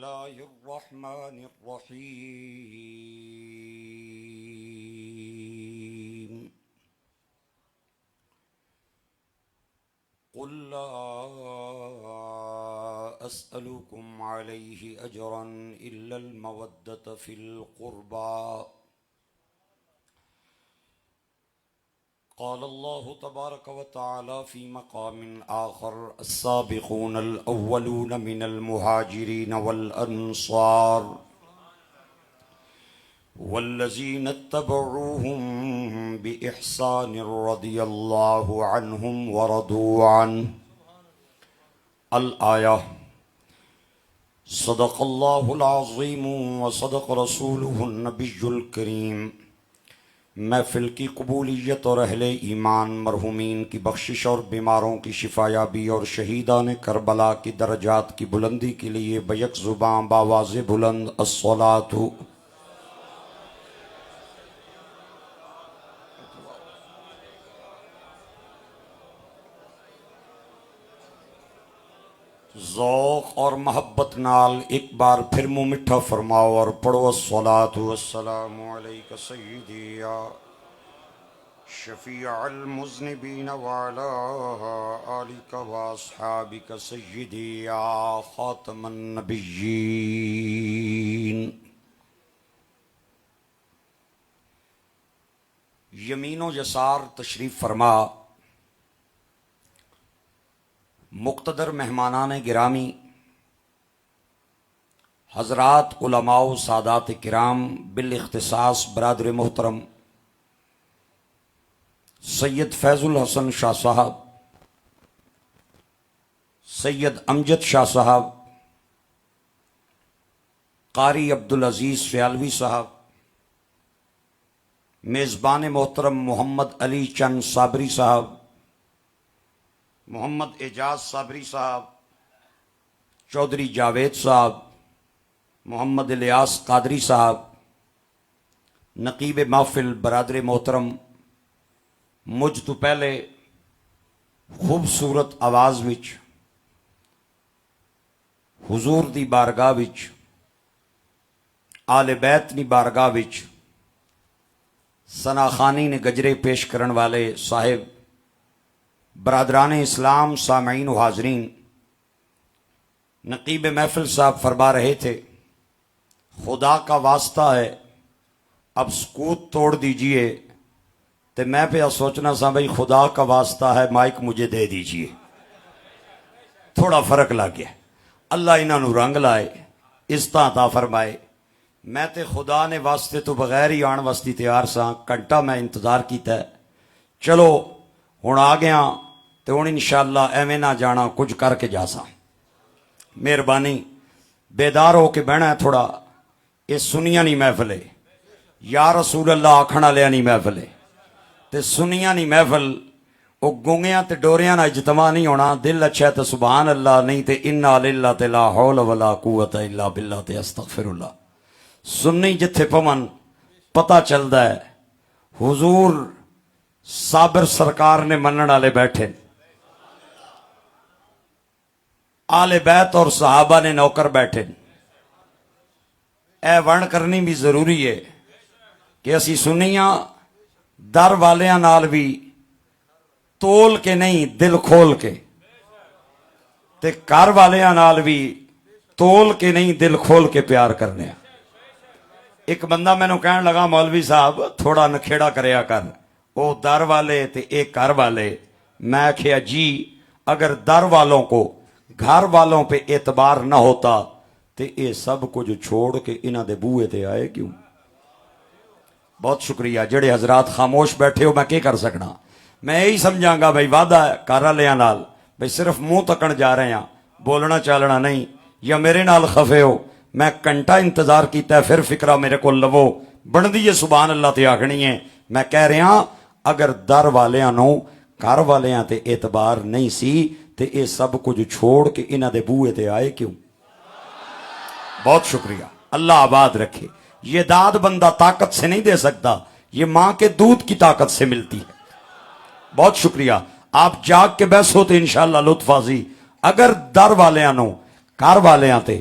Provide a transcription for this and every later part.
الله الرحمن الرحيم قل لا أسألكم عليه أجرا إلا المودة في القربى قال الله تبارك وتعالى في مقام آخر السابقون الأولون من المهاجرين والأنصار والذين اتبعوهم بإحسان رضي الله عنهم ورضوا عنه الآية صدق الله العظيم وصدق رسوله النبي الكريم محفل کی قبولیت اور اہل ایمان مرحومین کی بخشش اور بیماروں کی شفا یابی اور شہیدان کربلا کی درجات کی بلندی کے لیے بیک زبان باواز بلند الصلاۃ ذوق اور محبت نال ایک بار پھر منہ مٹھا فرماؤ اور پڑھو الصلاۃ والسلام علیک سیدی یا شفیع المذنبین وعلی آلک واصحابک سیدی یا خاتم النبیین۔ یمین و یسار تشریف فرما، مقتدر مہمانان گرامی، حضرات علماء و سادات کرام، بالاختصاص برادر محترم سید فیض الحسن شاہ صاحب، سید امجد شاہ صاحب، قاری عبدالعزیز فیالوی صاحب، میزبان محترم محمد علی چند صابری صاحب، محمد اعجاز صابری صاحب، چودھری جاوید صاحب، محمد الیاس قادری صاحب، نقیب محفل برادر محترم، مجھ تو پہلے خوبصورت آواز وچ حضور دی بارگاہ وچ آل بیت دی بارگاہ وچ ثناخانی نے گجرے پیش کرن والے صاحب، برادران اسلام، سامعین و حاضرین، نقیب محفل صاحب فرما رہے تھے خدا کا واسطہ ہے اب سکوت توڑ دیجئے، تو میں پہ سوچنا سا بھائی خدا کا واسطہ ہے مائک مجھے دے دیجئے، تھوڑا فرق لگ گیا۔ اللہ انہاں نو رنگ لائے، عزتاں عطا فرمائے۔ میں تے خدا نے واسطے تو بغیر ہی آن واسطی تیار سا، گھنٹہ میں انتظار کیتا ہے، چلو ہن آ گیا تو ہن انشاءاللہ ایویں نہ جانا کچھ کر کے جا سا۔ مہربانی بیدار ہو کے بہنا ہے تھوڑا، یہ سنیاں نہیں محفل ہے، یا رسول اللہ آکھن والے نہیں محفل ہے، تے سنیاں نہیں محفل، وہ گونگیاں تے ڈوریاں نہ اجتماع نہیں ہونا۔ دل اچھا ہے تے سبحان اللہ، نہیں تے انا للہ تے لا حول ولا قوت الا باللہ تے استغفر اللہ۔ سنی جتھے پون پتہ چلدا ہے حضور صابر سرکار نے منن والے بیٹھے، آل بیت اور صحابہ نے نوکر بیٹھے۔ اے ون کرنی بھی ضروری ہے کہ اسی سنیاں در والیاں نال بھی تول کے نہیں دل کھول کے، تے گھر والیاں نال بھی تول کے نہیں دل کھول کے پیار کرنے۔ ایک بندہ میں نے کہنے لگا مولوی صاحب تھوڑا نکھیڑا کریا کر، وہ در والے تے ایک گھر والے۔ میں کہا جی اگر در والوں کو گھر والوں پہ اعتبار نہ ہوتا تو یہ سب کچھ چھوڑ کے انہاں دے بوئے تے آئے کیوں؟ بہت شکریہ جڑے حضرات خاموش بیٹھے ہو، میں کیا کر سکنا؟ میں یہی سمجھاں گا بھائی وعدہ ہے گھر والیاں نال بھائی صرف منہ تکن جا رہے ہیں، بولنا چالنا نہیں، یا میرے نال خفے ہو میں گھنٹہ انتظار کیتا ہے پھر فکرہ میرے کو لو بندی ہے سبحان اللہ تے آکھنی ہے۔ میں کہہ رہا اگر در والیاں نو گھر والیاں تے اعتبار نہیں سی تے اے سب کچھ چھوڑ کے انہاں دے بوئے تے آئے کیوں؟ بہت شکریہ، اللہ آباد رکھے۔ یہ داد بندہ طاقت سے نہیں دے سکتا، یہ ماں کے دودھ کی طاقت سے ملتی ہے۔ بہت شکریہ، آپ جاگ کے بیس ہوتے انشاءاللہ لطف آزی۔ اگر در والیاں نو گھر والیاں تے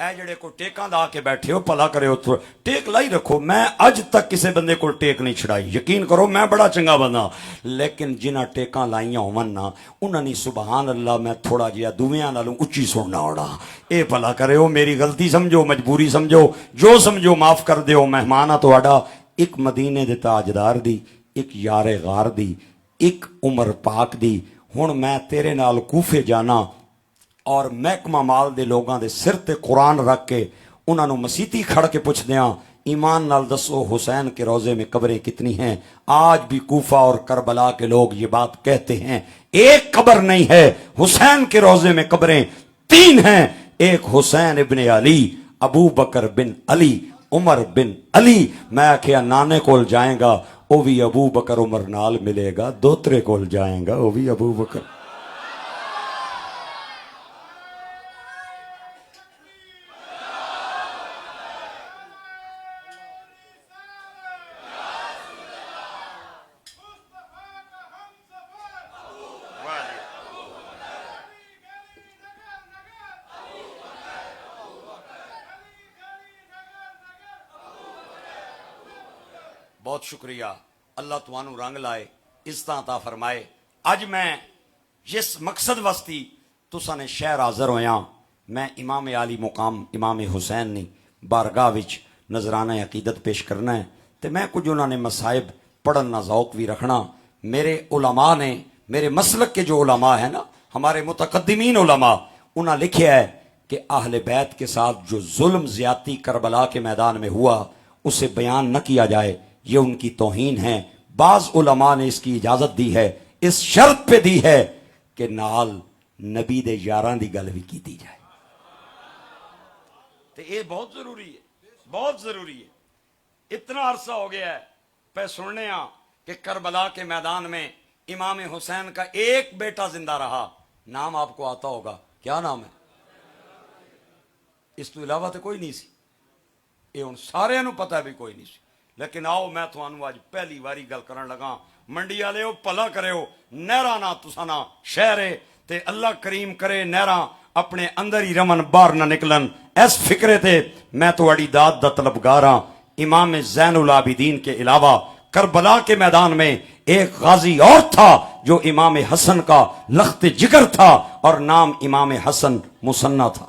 اے جڑے کو ٹیکاں لا کے بیٹھے ہو بھلا کرے ہو ٹیک لائی رکھو. میں اج تک کسی بندے کو ٹیک نہیں چھڑائی, یقین کرو میں بڑا چنگا بندہ, لیکن جنہاں ٹیکاں لائیاں ہون نا انہاں نے سبحان اللہ میں تھوڑا جہا دوویاں نالوں اچھی سننا ہونا. اے بھلا کرے ہو, میری غلطی سمجھو, مجبوری سمجھو, جو سمجھو معاف کر دیو. مہمان آ تہاڈا ایک مدینے دے تاجدار دی, ایک یار غار دی, ایک عمر پاک دی. ہن میں تیرے نال کوفے جانا اور محکمہ مال دے لوگاں دے سر تے قرآن رکھ کے انہاں نو مسیتی کھڑ کے پوچھ دیاں ایمان نال دسو حسین کے روزے میں قبریں کتنی ہیں. آج بھی کوفہ اور کربلا کے لوگ یہ بات کہتے ہیں, ایک قبر نہیں ہے, حسین کے روزے میں قبریں 3 ہیں. ایک حسین ابن علی, ابو بکر بن علی, عمر بن علی. میں آکھیا نانے کول جائیں گا وہ بھی ابو بکر عمر نال ملے گا, دوترے کول جائیں گا وہ بھی ابو بکر. بہت شکریہ, اللہ توانو رنگ لائے, عزت عطا فرمائے. اج میں جس مقصد واسطی تساں نے شہر حاضر ہویاں, میں امام عالی مقام امام حسین نے بارگاہ وچ نذرانہ عقیدت پیش کرنا ہے. تے میں کچھ انہوں نے مصائب پڑھنا ذوق بھی رکھنا. میرے علماء نے, میرے مسلک کے جو علماء ہیں نا, ہمارے متقدمین علماء, انہوں نے لکھیا ہے کہ اہل بیت کے ساتھ جو ظلم زیادتی کربلا کے میدان میں ہوا اسے بیان نہ کیا جائے, یہ ان کی توہین ہے. بعض علماء نے اس کی اجازت دی ہے, اس شرط پہ دی ہے کہ نال نبی دے یاراں دی گل بھی کیتی جائے. تو یہ بہت ضروری ہے, بہت ضروری ہے. اتنا عرصہ ہو گیا ہے پہ سننے ہاں کہ کربلا کے میدان میں امام حسین کا ایک بیٹا زندہ رہا. نام آپ کو آتا ہوگا, کیا نام ہے؟ اس تو علاوہ تو کوئی نہیں سی, یہ ہن سارے نو پتہ ہے بھی کوئی نہیں سی. لیکن آؤ میں تھانوں آج پہلی واری گل کرن لگا. منڈی والے ہو پلا کرے ہو, نہراں نہ تساں نہ شہر ہے, تے اللہ کریم کرے نہراں اپنے اندر ہی رمن باہر نہ نکلن. اس فکرے تے میں تہاڈی داد دا طلبگار ہاں. امام زین العابدین کے علاوہ کربلا کے میدان میں ایک غازی اور تھا جو امام حسن کا لخت جگر تھا, اور نام امام حسن مثنیٰ تھا.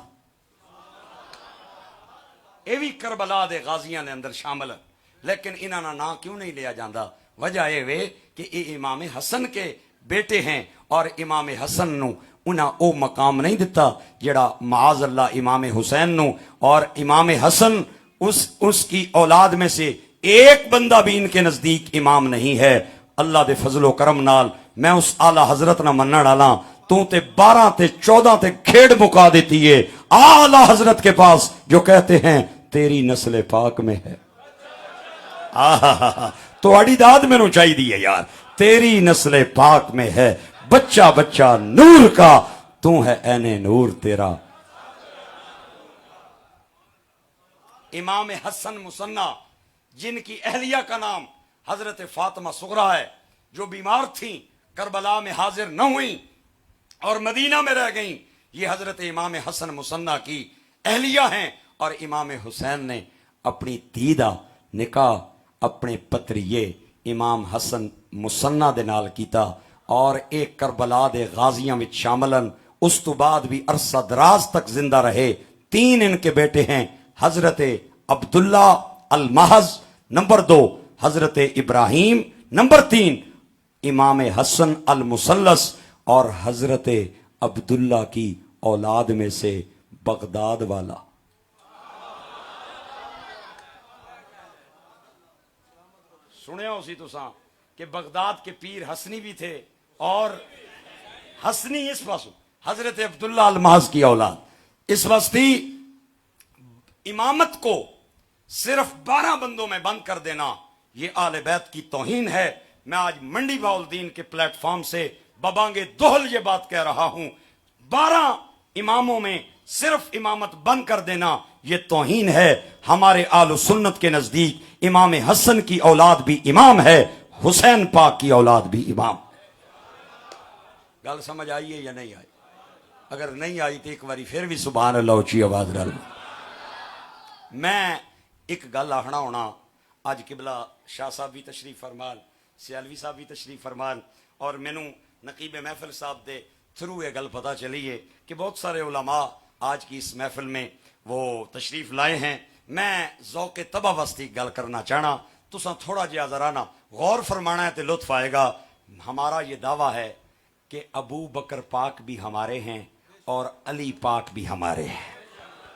یہ بھی کربلا دے غازیاں نے اندر شامل ہے, لیکن انہاں نا نام کیوں نہیں لیا جاندہ؟ وجہ یہ وے کہ یہ امام حسن کے بیٹے ہیں, اور امام حسن نو انہاں او مقام نہیں دیتا جڑا معاذ اللہ امام حسین نو. اور امام حسن اس کی اولاد میں سے ایک بندہ بھی ان کے نزدیک امام نہیں ہے. اللہ دے فضل و کرم نال میں اس اعلی حضرت نہ منن والا, تو تے 12 تے 14 تے کھیڑ مکا دیتی ہے اعلی حضرت کے پاس جو کہتے ہیں تیری نسل پاک میں ہے. تو اڑی داد میں نو چاہی دی ہے یار, تیری نسل پاک میں ہے, بچہ بچہ نور کا, تو ہے این نور تیرا. امام حسن مثنیٰ جن کی اہلیہ کا نام حضرت فاطمہ صغریٰ ہے, جو بیمار تھیں کربلا میں حاضر نہ ہوئیں اور مدینہ میں رہ گئیں, یہ حضرت امام حسن مثنیٰ کی اہلیہ ہیں. اور امام حسین نے اپنی دیدہ نکاح اپنے پتریے امام حسن مثنیٰ دے نال کیتا, اور ایک کربلا دے غازیاں وچ شاملن. اس تو بعد بھی عرصہ دراز تک زندہ رہے. 3 ان کے بیٹے ہیں, حضرت عبداللہ المحض, نمبر 2 حضرت ابراہیم, نمبر 3 امام حسن المثلث, اور حضرت عبداللہ کی اولاد میں سے بغداد والا. سنیا اسی تو ساں کہ بغداد کے پیر حسنی بھی تھے, اور حسنی اس پاسو حضرت عبداللہ المحض کی اولاد. اس واسطی امامت کو صرف 12 بندوں میں بند کر دینا یہ آل بیت کی توہین ہے. میں آج منڈی باؤلدین کے پلیٹ فارم سے ببانگے دوہل یہ بات کہہ رہا ہوں, 12 اماموں میں صرف امامت بند کر دینا یہ توہین ہے. ہمارے آل سنت کے نزدیک امام حسن کی اولاد بھی امام ہے, حسین پاک کی اولاد بھی امام. گل سمجھ آئی ہے یا نہیں آئی؟ اگر نہیں آئی تو ایک باری پھر بھی سبحان اللہ اونچی آواز ڈالو. میں ایک گل آخنا ہونا اج قبلہ شاہ صاحب بھی تشریف فرمان سیالوی صاحب بھی تشریف فرمان اور مینوں نقیب محفل صاحب دے تھرو یہ گل پتہ چلی ہے کہ بہت سارے علماء آج کی اس محفل میں وہ تشریف لائے ہیں. میں ذوق طبع وسطی گل کرنا چاہنا تساں تھوڑا جہا ذرا نا غور فرمانا ہے تو لطف آئے گا. ہمارا یہ دعویٰ ہے کہ ابو بکر پاک بھی ہمارے ہیں اور علی پاک بھی ہمارے ہیں.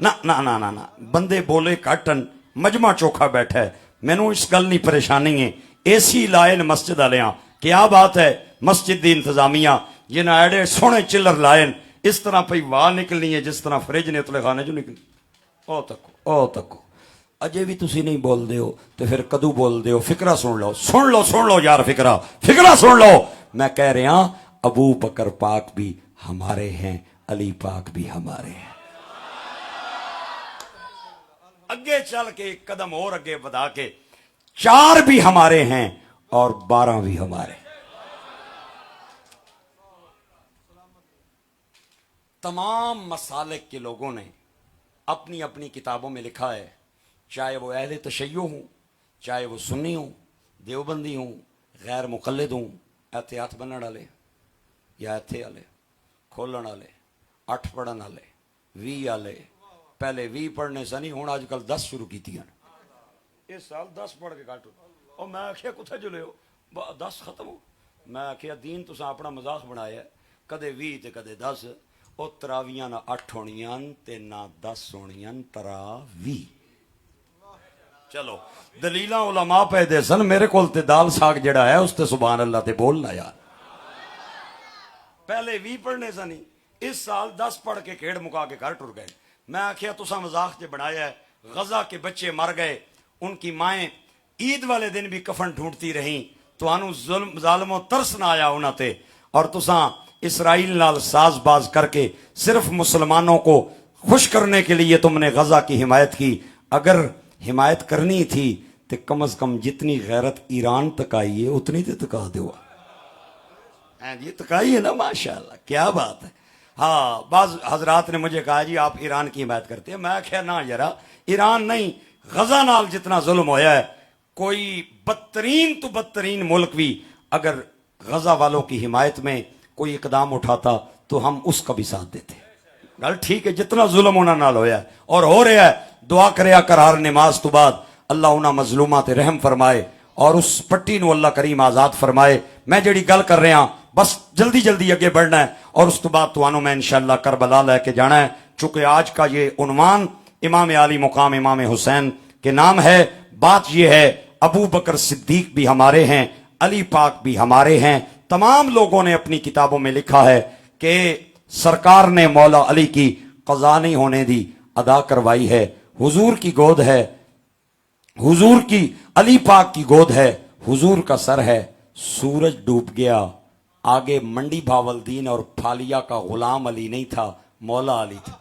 نہ نہ نہ نہ نہ بندے بولے کٹن مجمع چوکھا بیٹھا ہے. مینوں اس گل نہیں پریشانی ہے. اے سی لائے مسجد والیاں کیا بات ہے. مسجد دی انتظامیہ جنہیں ایڈے سونے چلر لائے اس طرح پہ واہ نکلنی ہے جس طرح فریج نے اتلے خانے جو نکلی. او تکو اجے بھی تسی نہیں بول دے ہو تو پھر کدو بول دے ہو. فکرہ سن لو یار فکرہ سن لو. میں کہہ رہا ہوں ابو بکر پاک بھی ہمارے ہیں علی پاک بھی ہمارے ہیں. اگے چل کے ایک قدم اور اگے بڑھا کے 4 بھی ہمارے ہیں اور 12 بھی ہمارے. تمام مسالک کے لوگوں نے اپنی اپنی کتابوں میں لکھا ہے, چاہے وہ اہل تشیع ہوں, چاہے وہ سنی ہوں, دیوبندی ہوں, غیر مقلد ہوں, احتیاط بننے والے یا ایتھے والے, کھولن والے, 8 پڑھن والے, 20 والے. پہلے 20 پڑھنے سے نہیں, ہوں آج کل 10 شروع کی تھی. اس سال 10 پڑھ کے کاٹو. اور میں آخیا کتنے جلے ہو 10 ختم ہو. میں آخیا دین تساں اپنا مذاق بنایا کدے 20 تے کدے 10. او تراویاں نہ 8 ہونیاں تے نہ 10 ہونیاں تراوی. چلو دلیلاں علماء پہ دے سن, میرے کول تے دال ساگ جڑا ہے اس تے سبحان اللہ تے بولنا یار. پہلے 20 پڑھنے سے نہیں, اس سال 10 پڑھ کے کھیڑ مکا کے گھر ٹر گئے. میں آخیا تساں مذاق تے بنایا ہے. غزہ کے بچے مر گئے, ان کی مائیں عید والے دن بھی کفن ڈھونڈتی رہیں, تو انہوں ظالم و ترس نہ آیا انہاں تے. اور تساں اسرائیل نال ساز باز کر کے صرف مسلمانوں کو خوش کرنے کے لیے تم نے غزہ کی حمایت کی. اگر حمایت کرنی تھی تو کم از کم جتنی غیرت ایران تک آئی ہے اتنی تو تکا دو. یہ تکائی ہے نا, ماشاءاللہ کیا بات ہے. ہاں بعض حضرات نے مجھے کہا جی آپ ایران کی حمایت کرتے ہیں. میں کہا نہ یارا, ایران نہیں, غزہ نال جتنا ظلم ہویا ہے, کوئی بدترین تو بدترین ملک بھی اگر غزہ والوں کی حمایت میں کوئی اقدام اٹھاتا تو ہم اس کا بھی ساتھ دیتے. گل ٹھیک ہے, جتنا ظلم انہاں نال ہویا ہے اور ہو رہا ہے, دعا کریا کر ہر نماز تو بعد اللہ انہاں مظلوماں تے رحم فرمائے اور اس پٹی نو اللہ کریم آزاد فرمائے. میں جڑی گل کر رہا بس جلدی جلدی اگے بڑھنا ہے اور اس تو بعد تو انہوں میں انشاءاللہ کربلا لے کے جانا ہے. چونکہ آج کا یہ عنوان امام عالی مقام امام حسین کے نام ہے. بات یہ ہے ابو بکر صدیق بھی ہمارے ہیں, علی پاک بھی ہمارے ہیں. تمام لوگوں نے اپنی کتابوں میں لکھا ہے کہ سرکار نے مولا علی کی قضا نہیں ہونے دی ادا کروائی ہے. حضور کی گود ہے, حضور کی علی پاک کی گود ہے, حضور کا سر ہے. سورج ڈوب گیا, آگے منڈی بھاولدین اور پھالیا کا غلام علی نہیں تھا, مولا علی تھا.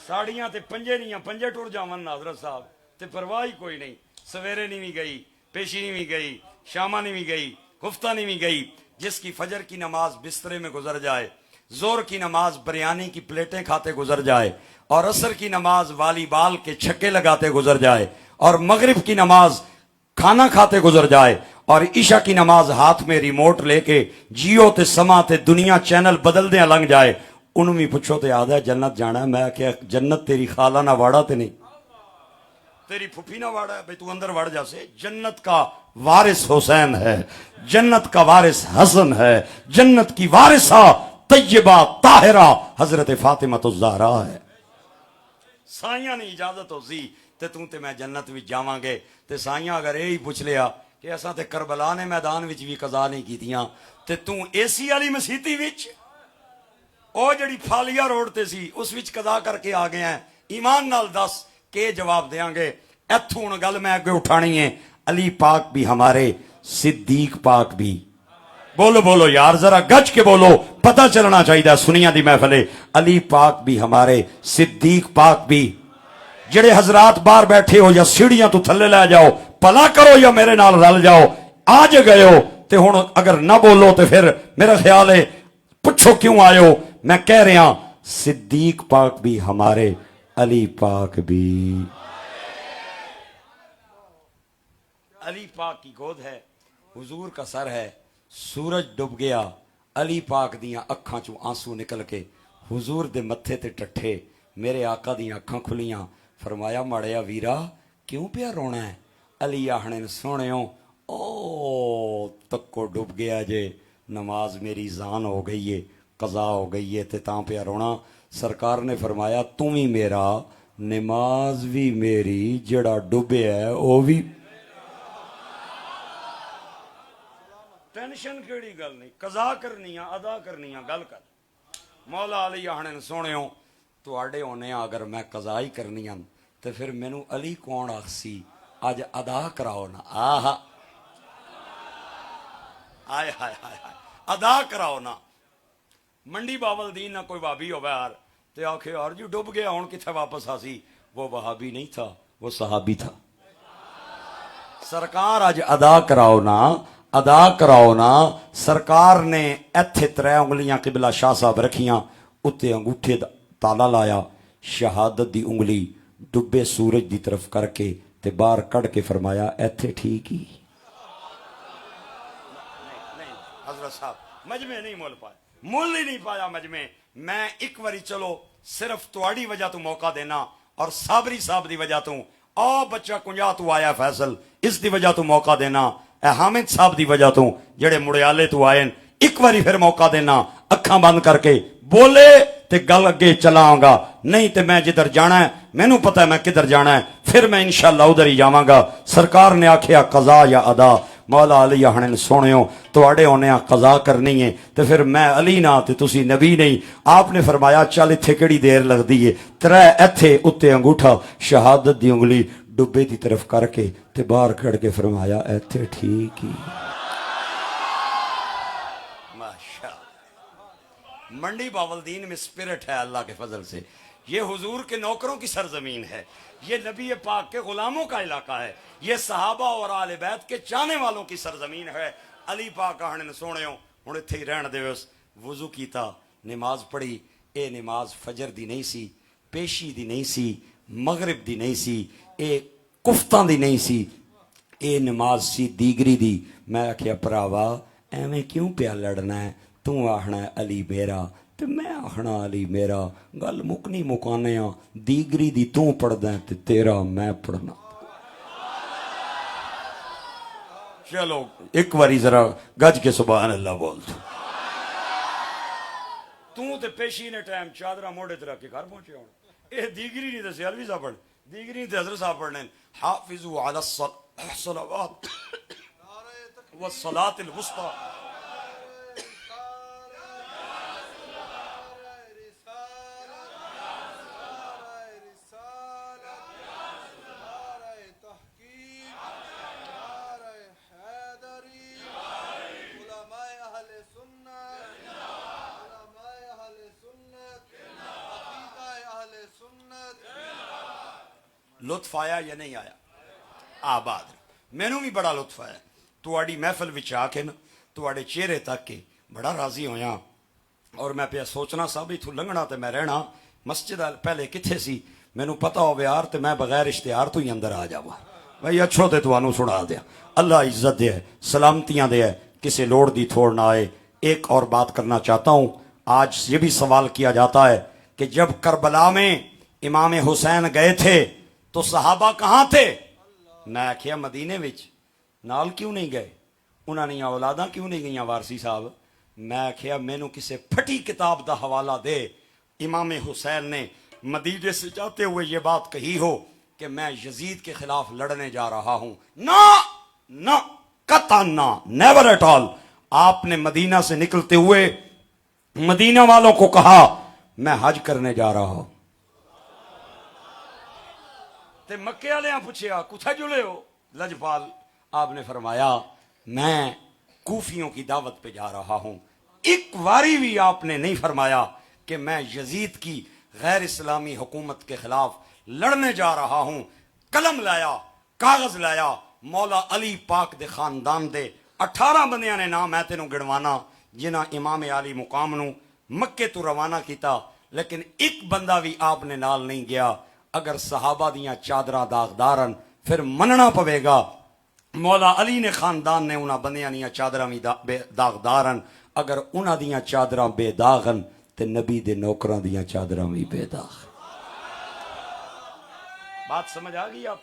ساڑیاں تے پنجے نہیں, پنجے ٹوٹ جاون حضرت صاحب تے پرواہ ہی کوئی نہیں. سویرے نہیں بھی گئی, پیشی نہیں بھی گئی, شامہ نہیں بھی گئی, گفتہ نہیں بھی گئی. جس کی فجر کی نماز بسترے میں گزر جائے, زور کی نماز بریانی کی پلیٹیں کھاتے گزر جائے, اور عصر کی نماز والی بال کے چھکے لگاتے گزر جائے, اور مغرب کی نماز کھانا کھاتے گزر جائے, اور عشاء کی نماز ہاتھ میں ریموٹ لے کے جیو تے سما تے دنیا چینل بدل دیا لنگ جائے. انہوں بھی پوچھو تے یاد ہے جنت جانا ہے. میں کہ جنت تیری خالہ نہ واڑا تے نہیں, تیری پھپھی نہ واڑا ہے, بھئی تو اندر وڑ جا سے. جنت کا وارث حسین ہے, جنت کا وارث حسن ہے, جنت کی وارثہ طیبہ طاہرہ حضرت فاطمہ الزہرا ہے. سائیاں نے اجازت ہو سی تے توں تے میں جنت وچ جاواں گے. تے سائیاں اگر یہی پوچھ لیا کہ اساں تے کربلا نے میدان وچ بھی قضا نہیں کیتیاں تے توں اے سی والی مسیتی وچ او جڑی پھالیا روڈ تے سی اس وچ قضا کر کے آ گئے ہیں. ایمان نال دس کہ جواب دیاں گے. ایتھوں ہن گل میں اگے اٹھانی ہے, علی پاک بھی ہمارے, صدیق پاک بھی. بولو بولو یار ذرا گج کے بولو, پتہ چلنا چاہیے سنیاں دی محفلے. علی پاک بھی ہمارے, صدیق پاک بھی. جڑے حضرات باہر بیٹھے ہو یا سیڑھیاں تو تھلے لے جاؤ, پلا کرو یا میرے نال رل جاؤ. آج گئے ہو تے ہن اگر نہ بولو تو پھر میرا خیال ہے پوچھو کیوں آئے ہو. میں کہہ رہا صدیق پاک بھی ہمارے, علی پاک بھی علی پاک کی گود ہے، حضور کا سر ہے، سورج ڈب گیا، علی پاک دیاں اکھاں چوں آنسو نکل کے حضور دے متھے تے ٹٹھے، میرے آقا دیاں اکھاں کھلیاں، فرمایا ماڑیا ویرا کیوں پیا رونا ہے؟ علی آہنے سونےوں او تکو ڈب گیا جے، نماز میری زان ہو گئی ہے، قضا ہو گئی ہے تے تاں پیا رونا۔ سرکار نے فرمایا تم ہی میرا، نماز بھی میری، جڑا ڈبیا ہے او بھی۔ ٹینشن کیڑی گل نہیں، قضا کرنی ہے، ادا کرنی ہے، گل کر۔ مولا علی آہنے سونےوں تواڈے ہونے اگر میں قضا ہی کرنی ہے تے پھر مینوں علی کون آخسی؟ اج ادا کراؤ نا، آہا آئے ہائے ہائے ہائے، ادا کراؤ نا۔ منڈی باول دین نہ کوئی بھابی ہو یار تے آکھے یار جو ڈب گیا ہون کتھے واپس آسی، وہ وہابی نہیں تھا، وہ صحابی تھا۔ سرکار اج ادا کراؤ نا، ادا کراؤ نا۔ سرکار نے ایتھے 3 انگلیاں قبلہ شاہ صاحب رکھیاں، اتے انگوٹھے دا تالا لایا، شہادت دی انگلی ڈبے سورج دی طرف کر کے تے باہر کڑ کے فرمایا ایتھے ٹھیک ہی۔ حضرت صاحب مجمع نہیں مول پائے، مول ہی نہیں پایا مجمع۔ میں ایک واری چلو صرف تواڈی وجہ تو موقع دینا اور صابری صاحب دی وجہ تو، او بچہ کنجا تو آیا فیصل اس دی وجہ تو موقع دینا، اے حامد صاحب دی وجہ تو جڑے مڑیالے تو آئے، ایک واری پھر موقع دینا، اکھاں بند کر کے بولے تے گل اگے چلاؤں گا، نہیں تے میں جدھر جانا ہے مینوں پتہ ہے میں کدھر جانا ہے، پھر میں انشاءاللہ ادھر ہی جاواں گا۔ سرکار نے آکھیا قضا یا ادا؟ مولا علی آہنے سونےوں تواڈے ہونے قضا کرنی ہے تے پھر میں علی نہ تے تسی نبی نہیں۔ آپ نے فرمایا چل اتھے کیڑی دیر لگدی ہے، 3 ایتھے اتے انگوٹھا شہادت دی انگلی ڈبے دی طرف کر کے تے باہر کھڑ کے فرمایا ایتھے ٹھیک ہی۔ منڈی باولدین میں اسپرٹ ہے اللہ کے فضل سے، یہ حضور کے نوکروں کی سرزمین ہے، یہ نبی پاک کے غلاموں کا علاقہ ہے، یہ صحابہ اور آل بیت کے چاہنے والوں کی سرزمین ہے۔ علی پاک آہنے سونےوں ہن ایتھے ہی رہن دے، وضو کیتا، نماز پڑھی۔ اے نماز فجر دی نہیں سی، پیشی دی نہیں سی، مغرب دی نہیں سی، اے کفتاں دی نہیں سی، اے نماز سی دیگری دی۔ میں آکھیا پراوا ایویں کیوں پیا لڑنا ہے؟ تو آہنا علی میرا تے میں آہنا علی میرا، گل مکنی مکانے ہاں، دیگری دی تو پڑھدا ہے تے تیرا میں پڑھنا۔ چلو ایک واری ذرا گج کے سبحان اللہ بول تو تے پیشی نے ٹائم چادرہ موڑے تے رکھ کے گھر پہنچے ہوں، اے دیگری نہیں تے سیالوی صاحب پڑھ، دیگری نہیں تے حضرت صاحب پڑھنے، حافظوا علی الصلوات والصلاة الوسطى۔ لطف آیا یا نہیں آیا؟ آباد مینوں بھی بڑا لطف آیا تواڈی محفل وچ آ کے نا، تواڈے چہرے تک کے بڑا راضی ہویا، اور میں پیا سوچنا سب اتھوں لنگنا تے میں رہنا مسجد پہلے کتھے سی، مینوں پتہ ہوے یار تے میں بغیر اشتہار تو ہی اندر آ جاواں، بھائی اچھو تے تانوں سنا دیا، اللہ عزت دے سلامتیاں دے، کسی لوڑ دی تھوڑ نہ آئے۔ ایک اور بات کرنا چاہتا ہوں، آج یہ بھی سوال کیا جاتا ہے کہ جب کربلا میں امام حسین گئے تھے تو صحابہ کہاں تھے؟ میں آکھیا مدینے وچ، نال کیوں نہیں گئے؟ انہاں نے اولاداں کیوں نہیں گئیاں وارسی صاحب؟ میں آکھیا مینوں کسے پھٹی کتاب دا حوالہ دے، امام حسین نے مدینے سے جاتے ہوئے یہ بات کہی ہو کہ میں یزید کے خلاف لڑنے جا رہا ہوں؟ نہ نہ قطعاً نہ، نیور ایٹ آل۔ آپ نے مدینہ سے نکلتے ہوئے مدینہ والوں کو کہا میں حج کرنے جا رہا ہوں، تے مکے والے پوچھیا کتھے جڑے ہو لجپال؟ آپ نے فرمایا میں کوفیوں کی دعوت پہ جا رہا ہوں۔ ایک واری بھی آپ نے نہیں فرمایا کہ میں یزید کی غیر اسلامی حکومت کے خلاف لڑنے جا رہا ہوں۔ قلم لایا، کاغذ لایا، مولا علی پاک دے خاندان دے 18 بندیاں نے نام ہے تینوں گڑوانا جنہاں امام علی مقام نو مکے تو روانہ کیتا، لیکن ایک بندہ بھی آپ نے نال نہیں گیا۔ اگر صحابہ دیاں چادراں داغدارن پھر مننا پوے گا مولا علی نے خاندان نے انہاں بندیاں دیاں چادراں بھی داغدارن اگر انہاں دیاں چادراں بے داغن تے نبی دے نوکراں دیاں چادراں بھی بے داغ. بات سمجھ آ گئی آپ؟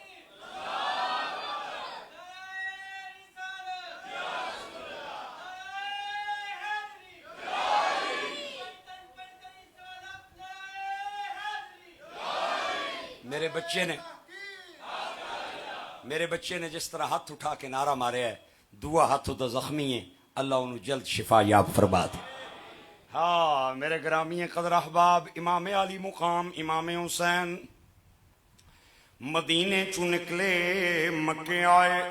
میرے بچے نے جس طرح ہاتھ اٹھا کے نعرہ مارے ہے دعا ہاتھ تو زخمی ہے اللہ انہوں جلد شفا یاب فرما دے. ہاں میرے گرامی قدر احباب امام علی مقام امام حسین مدینے چو نکلے مکے آئے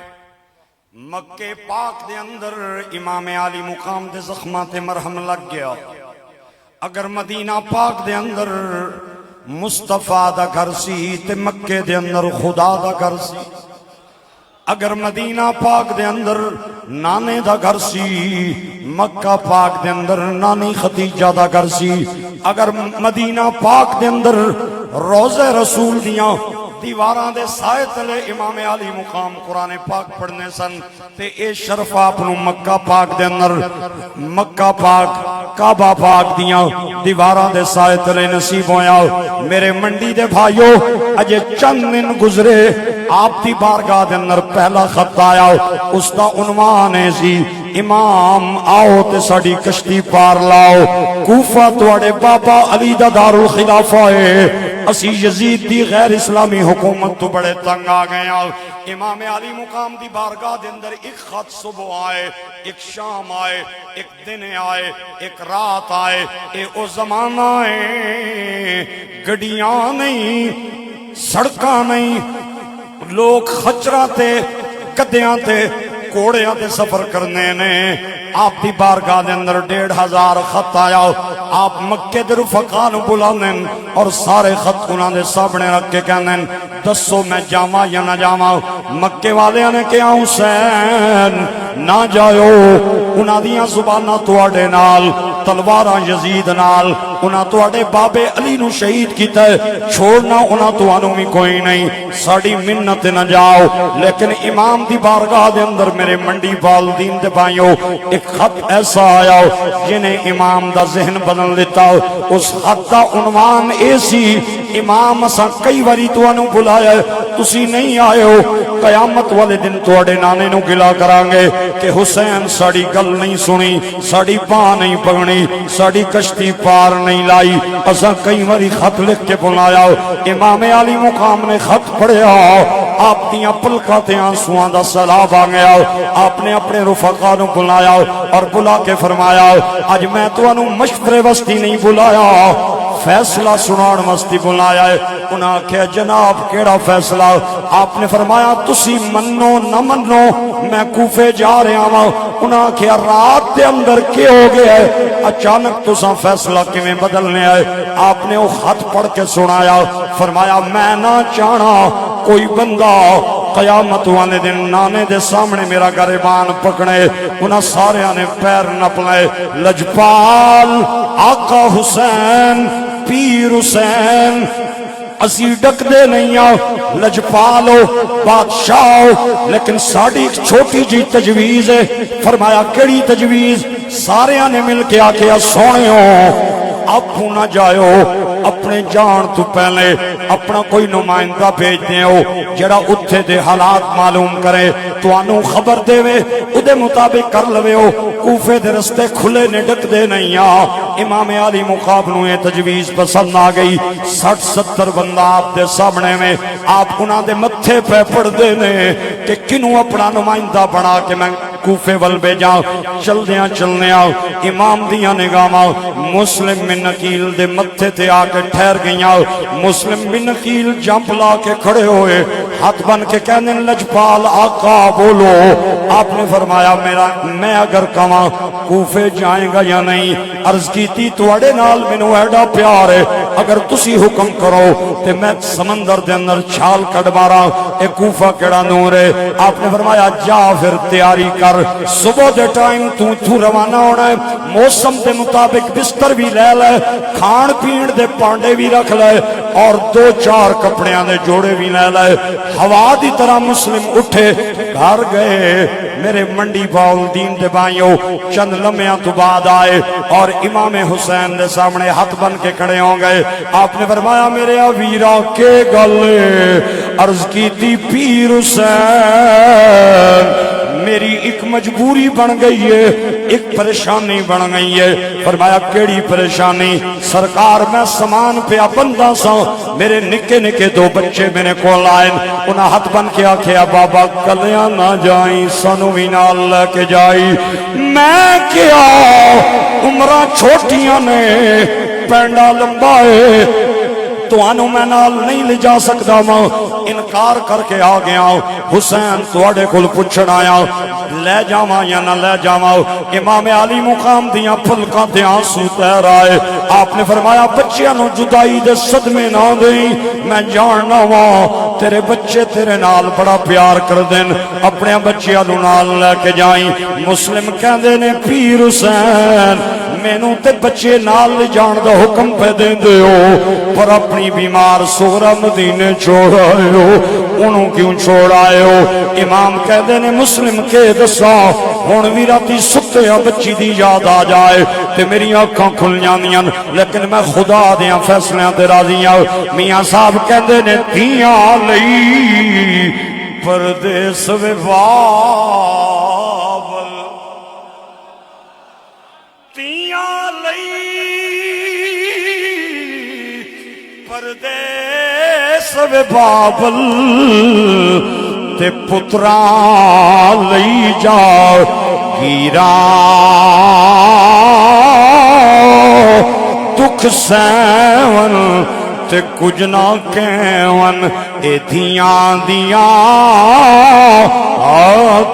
مکے پاک دے اندر امام علی مقام دے زخمات مرہم لگ گیا. اگر مدینہ پاک دے اندر مصطفیٰ دا گھر سی تے مکے دے اندر خدا دا گھر سی. اگر مدینہ پاک دے اندر نانے دا گھر سی مکہ پاک دے اندر نانی خدیجہ دا گھر سی. اگر مدینہ پاک دے اندر روضہ رسول دیاں دیواراں دے سائے تلے امام علی مقام قرآن پاک پڑھنے سن تے اے شرف اپنو مکہ پاک دے اندر مکہ پاک کعبہ پاک دیاں دیواراں دے سائے تلے نصیب ہویا. میرے منڈی دے بھائیو اجے چند دن گزرے آپ دی بارگاہ دے اندر پہلا خط آیا اس دا عنوان ہے سی امام آؤ تے ساڑی کشتی پار لاؤ کوفہ توڑے بابا علی دا دارالخلافہ ہے اسی یزید دی غیر اسلامی حکومت تو بڑے تنگ آ گئے. امام علی مقام دی بارگاہ دے اندر ایک خط صبح آئے ایک شام آئے ایک دن آئے ایک رات آئے. اے او زمانہ ہے گڑیاں نہیں سڑکاں نہیں لوگ خچراں تے گدیاں تے کوڑیاں تے سفر کرنے نے. آپ دی بارگاہ دے اندر 1,500 خط آیا. آپ مکے دے رفقاء نو بلانے اور سارے خط انہاں دے سامنے رکھ کے کہنے دسو میں جاواں یا نہ جاواں. مکے والے نے کہا حسین نہ جاؤ انہاں دیاں زباناں تواڈے نال تلواراں یزید نال انہاں تواڈے بابے علی نو شہید کیتا ہے چھوڑنا انہاں تانوں بھی کوئی نہیں ساڈی منت نہ جاؤ. لیکن امام دی بارگاہ دے اندر میرے منڈی والدین دے بھائیو ایک خط ایسا آیا جنہیں امام دا ذہن بدل لیتا. اس خط دا عنوان ایسی امام اساں کئی واری تانوں بلایا تسی نہیں آئے ہو قیامت والے دن تواڈے نانے نو گلا کران گے کہ حسین ساڑی گل نہیں سنی ساڑی باں نہیں پگنی ساڑی کشتی پار نہیں لائی. اساں کئی واری خط لکھ کے بلایا. امام علی مقام نے خط پڑھیا آپ دیاں پلکاں تے آنسواں دا سیلاب آ گیا. آپ نے اپنے رفقاء نو بلایا اور بلا کے فرمایا اج میں تانوں مشورے واسطے نہیں بلایا فیصلہ سنان واسطے بلایا ہے. انہاں کہا جناب کیڑا فیصلہ؟ آپ نے فرمایا تسی منو نہ منو میں کوفے جا رہا ہوں. انہاں کہا رات دے اندر کیا ہو گیا ہے اچانک تساں فیصلہ کیویں بدلنے آئے؟ آپ نے وہ خط پڑھ کے سنایا فرمایا میں نہ چاہنا کوئی بندہ قیامت والے دن نانے دے سامنے میرا گریبان پکڑے. انہاں سارے نے پیر نپ لے. لجپال آقا حسین پیر حسین اسی ڈک دے نہیں آؤ لجپالو بادشاہ لیکن ساڑی ایک چھوٹی جی تجویز ہے. فرمایا کیڑی تجویز؟ سارے نے مل کے آکھیا سونے ہو اب نہ جائو اپنے جان تو پہلے اپنا کوئی نمائندہ بھیج دیں ہو جڑا اتھے دے حالات معلوم کرے تو انہوں خبر دے وے ادھے مطابق کر لوے ہو. کوفے دے رستے کھلے نے ڈک دے نہیں آ. امام علی مقابلوں یہ تجویز پسند آ گئی. 60-70 بندہ آپ دے سامنے میں آپ انہاں دے متھے پہ پڑھ دے نے کہ کنوں اپنا نمائندہ بنا کے میں کوفے ول بے جاؤں. چلنے آؤ امام دیاں نگاہاں مسلم بن عقیل دے متھے تے آ کے ٹھہر گئیاں. مسلم بن عقیل جمپ لا کے کھڑے ہوئے ہاتھ بن کے کہنے لجپال آقا بولو. آپ نے فرمایا میں اگر کہاں کوفے جائیں گا یا نہیں عرض کی تھی توڑے نال مینوں ایڈا پیار ہے اگر تسی حکم کرو تے میں سمندر دے اندر چھال کٹ مارا اے کوفہ کیڑا نور ہے. آپ نے فرمایا جا پھر تیاری کر صبح دے ٹائم تو روانہ ہونا ہے. موسم دے مطابق بستر بھی لے لے کھان پین دے پانڈے بھی رکھ لے اور دو چار کپڑیاں دے جوڑے بھی لے لائے ہوا دی طرح مسلم اٹھے گھر گئے میرے منڈی باول دین دے بھائیوں چند لمحیاں تو بعد آئے اور امام حسین دے سامنے ہاتھ بن کے کھڑے ہو گئے آپ نے فرمایا میرے ویرا کے گل عرض کی تھی پیر حسین میری ایک مجبوری بن گئی ہے ایک پریشانی بن گئی ہے فرمایا کیڑی پریشانی سرکار میں سامان پہ بندہ سا میرے نکے نکے دو بچے میرے کو لائن انہاں ہاتھ بن کے آکھیا بابا کلیاں نہ جائیں سانو بھی نال لے کے جائی میں کیا عمرہ چھوٹیاں نے پینڈا لمبا ہے تو انو میں نال نہیں لے جا سکتا ماں انکار کر کے آ گیا حسین توڑے کل پچھڑ آیا لے جاواں یا نہ لے جاواں امام علی مقام دیاں پھلکاں تے آنسو تیر آئے آپ نے فرمایا بچیاں نو جدائی دے صدمے نہ دیں میں جاننا وا تیرے بچے تیرے نال بڑا پیار کر دین اپنے بچیاں نو نال لے کے جائیں مسلم کہندے نے پیر حسین مینوں تے بچے نال لے جان دا حکم پہ دیندے ہو پر اپنی بیمار سغرا مدینے چھوڑ آئے ہو انہوں کیوں چھوڑ آئے ہو امام کہتے نے مسلم کے دسا ہون بھی راتی ستے ہیں بچی دی یاد آ جائے تے میری آنکھاں کھل جاندیاں لیکن میں خدا دیاں فیصلیاں تے راضی آؤ میاں صاحب کہتے نے تیاں لئی پردیس وفاول تیاں لئی پردیس وفاول تے پتران لئی جاؤ گیرا دکھ سیون تے کچھ نہ کہون اے دھیاں دیاں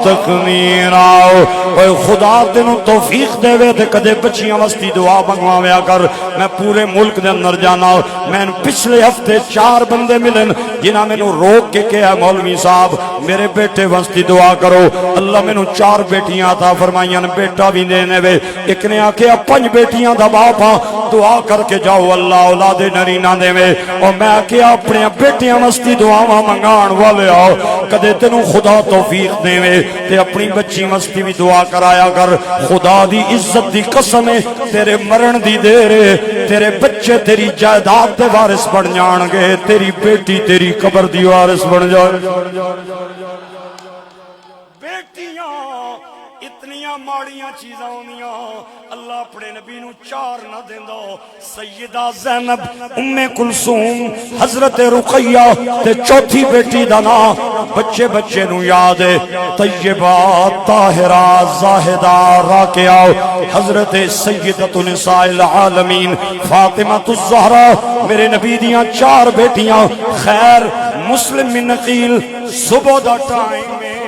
تخمیر آؤ اے خدا تینوں توفیق دے وے تے کدے بچیاں وستی دعا منگواویا کر میں پورے ملک دے اندر جانا میں پچھلے ہفتے 4 بندے ملن جنہاں میں روک کے کہا مولوی صاحب میرے بیٹے وستی دعا کرو اللہ میں 4 بیٹیاں تھا فرمائیاں بیٹا بھی دینے وے ایک نے آکھیا 5 بیٹیاں دا باپا دعا کر کے جاؤ اللہ اولاد نرینہ دے وے اور میں آکھیا اپنے بیٹیاں وستی دعاواں منگان والے آؤ کدے تینوں خدا توفیق دے وے تے اپنی بچی وستی بھی دعا کرایا کر خدا دی عزت دی قسم ہے تیرے مرن دی دیر تیرے بچے تیری جائیداد دے وارث بن جان گے تیری بیٹی تیری قبر دی وارث بن جائے بیٹیاں اتنیاں ماڑیاں چیزاں ہونیاں اللہ اپنے نبی نو 4 نہ دیندو سیدہ زینب ام کلثوم حضرت رقیہ تے چوتھی بیٹی دا نام بچے بچے نو یاد ہے طیبہ طاہرہ زاہدہ راکعہ حضرت سیدۃ نساء العالمین فاطمہ الزہرا میرے نبی دیاں 4 بیٹیاں خیر مسلم من نقیل صبح دا ٹائم میں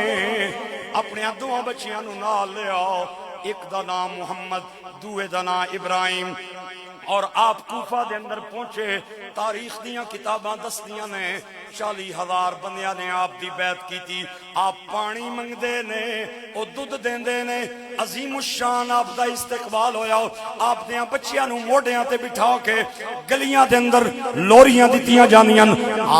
اپنے دو بچیاں نو نال لے آؤ ایک دا نام محمد دوے دا نام ابراہیم اور آپ کوفہ دے اندر پہنچے تاریخ دیاں کتاباں دستیاں نے 40,000 بندیاں نے آپ دی بیعت کی تھی آپ پانی منگ دے نے او دودھ دین دے نے عظیم الشان آپ دا استقبال ہویا آپ دیاں بچیاں نو موڑیاں تے بٹھا کے گلیاں دے اندر لوریاں دیتیاں جانیاں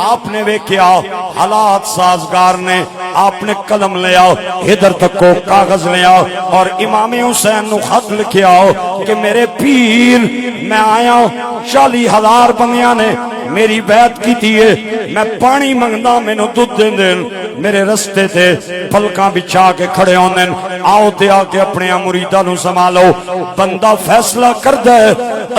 آپ نے ویکھیا حالات سازگار نے آپ نے قلم لیا ادھر تک کو کاغذ لیا اور امام حسین نو خط لکھیا کہ میرے پیر میں آیا 40,000 بندیاں نے میری بیعت کی تھی میں پانی منگنا میں نو دودھ دین دین میرے رستے تے پلکاں بچھا کے کھڑے ہوندن آؤ تے آ کے اپنے مریداں نو سنبھالو بندہ فیصلہ کر دے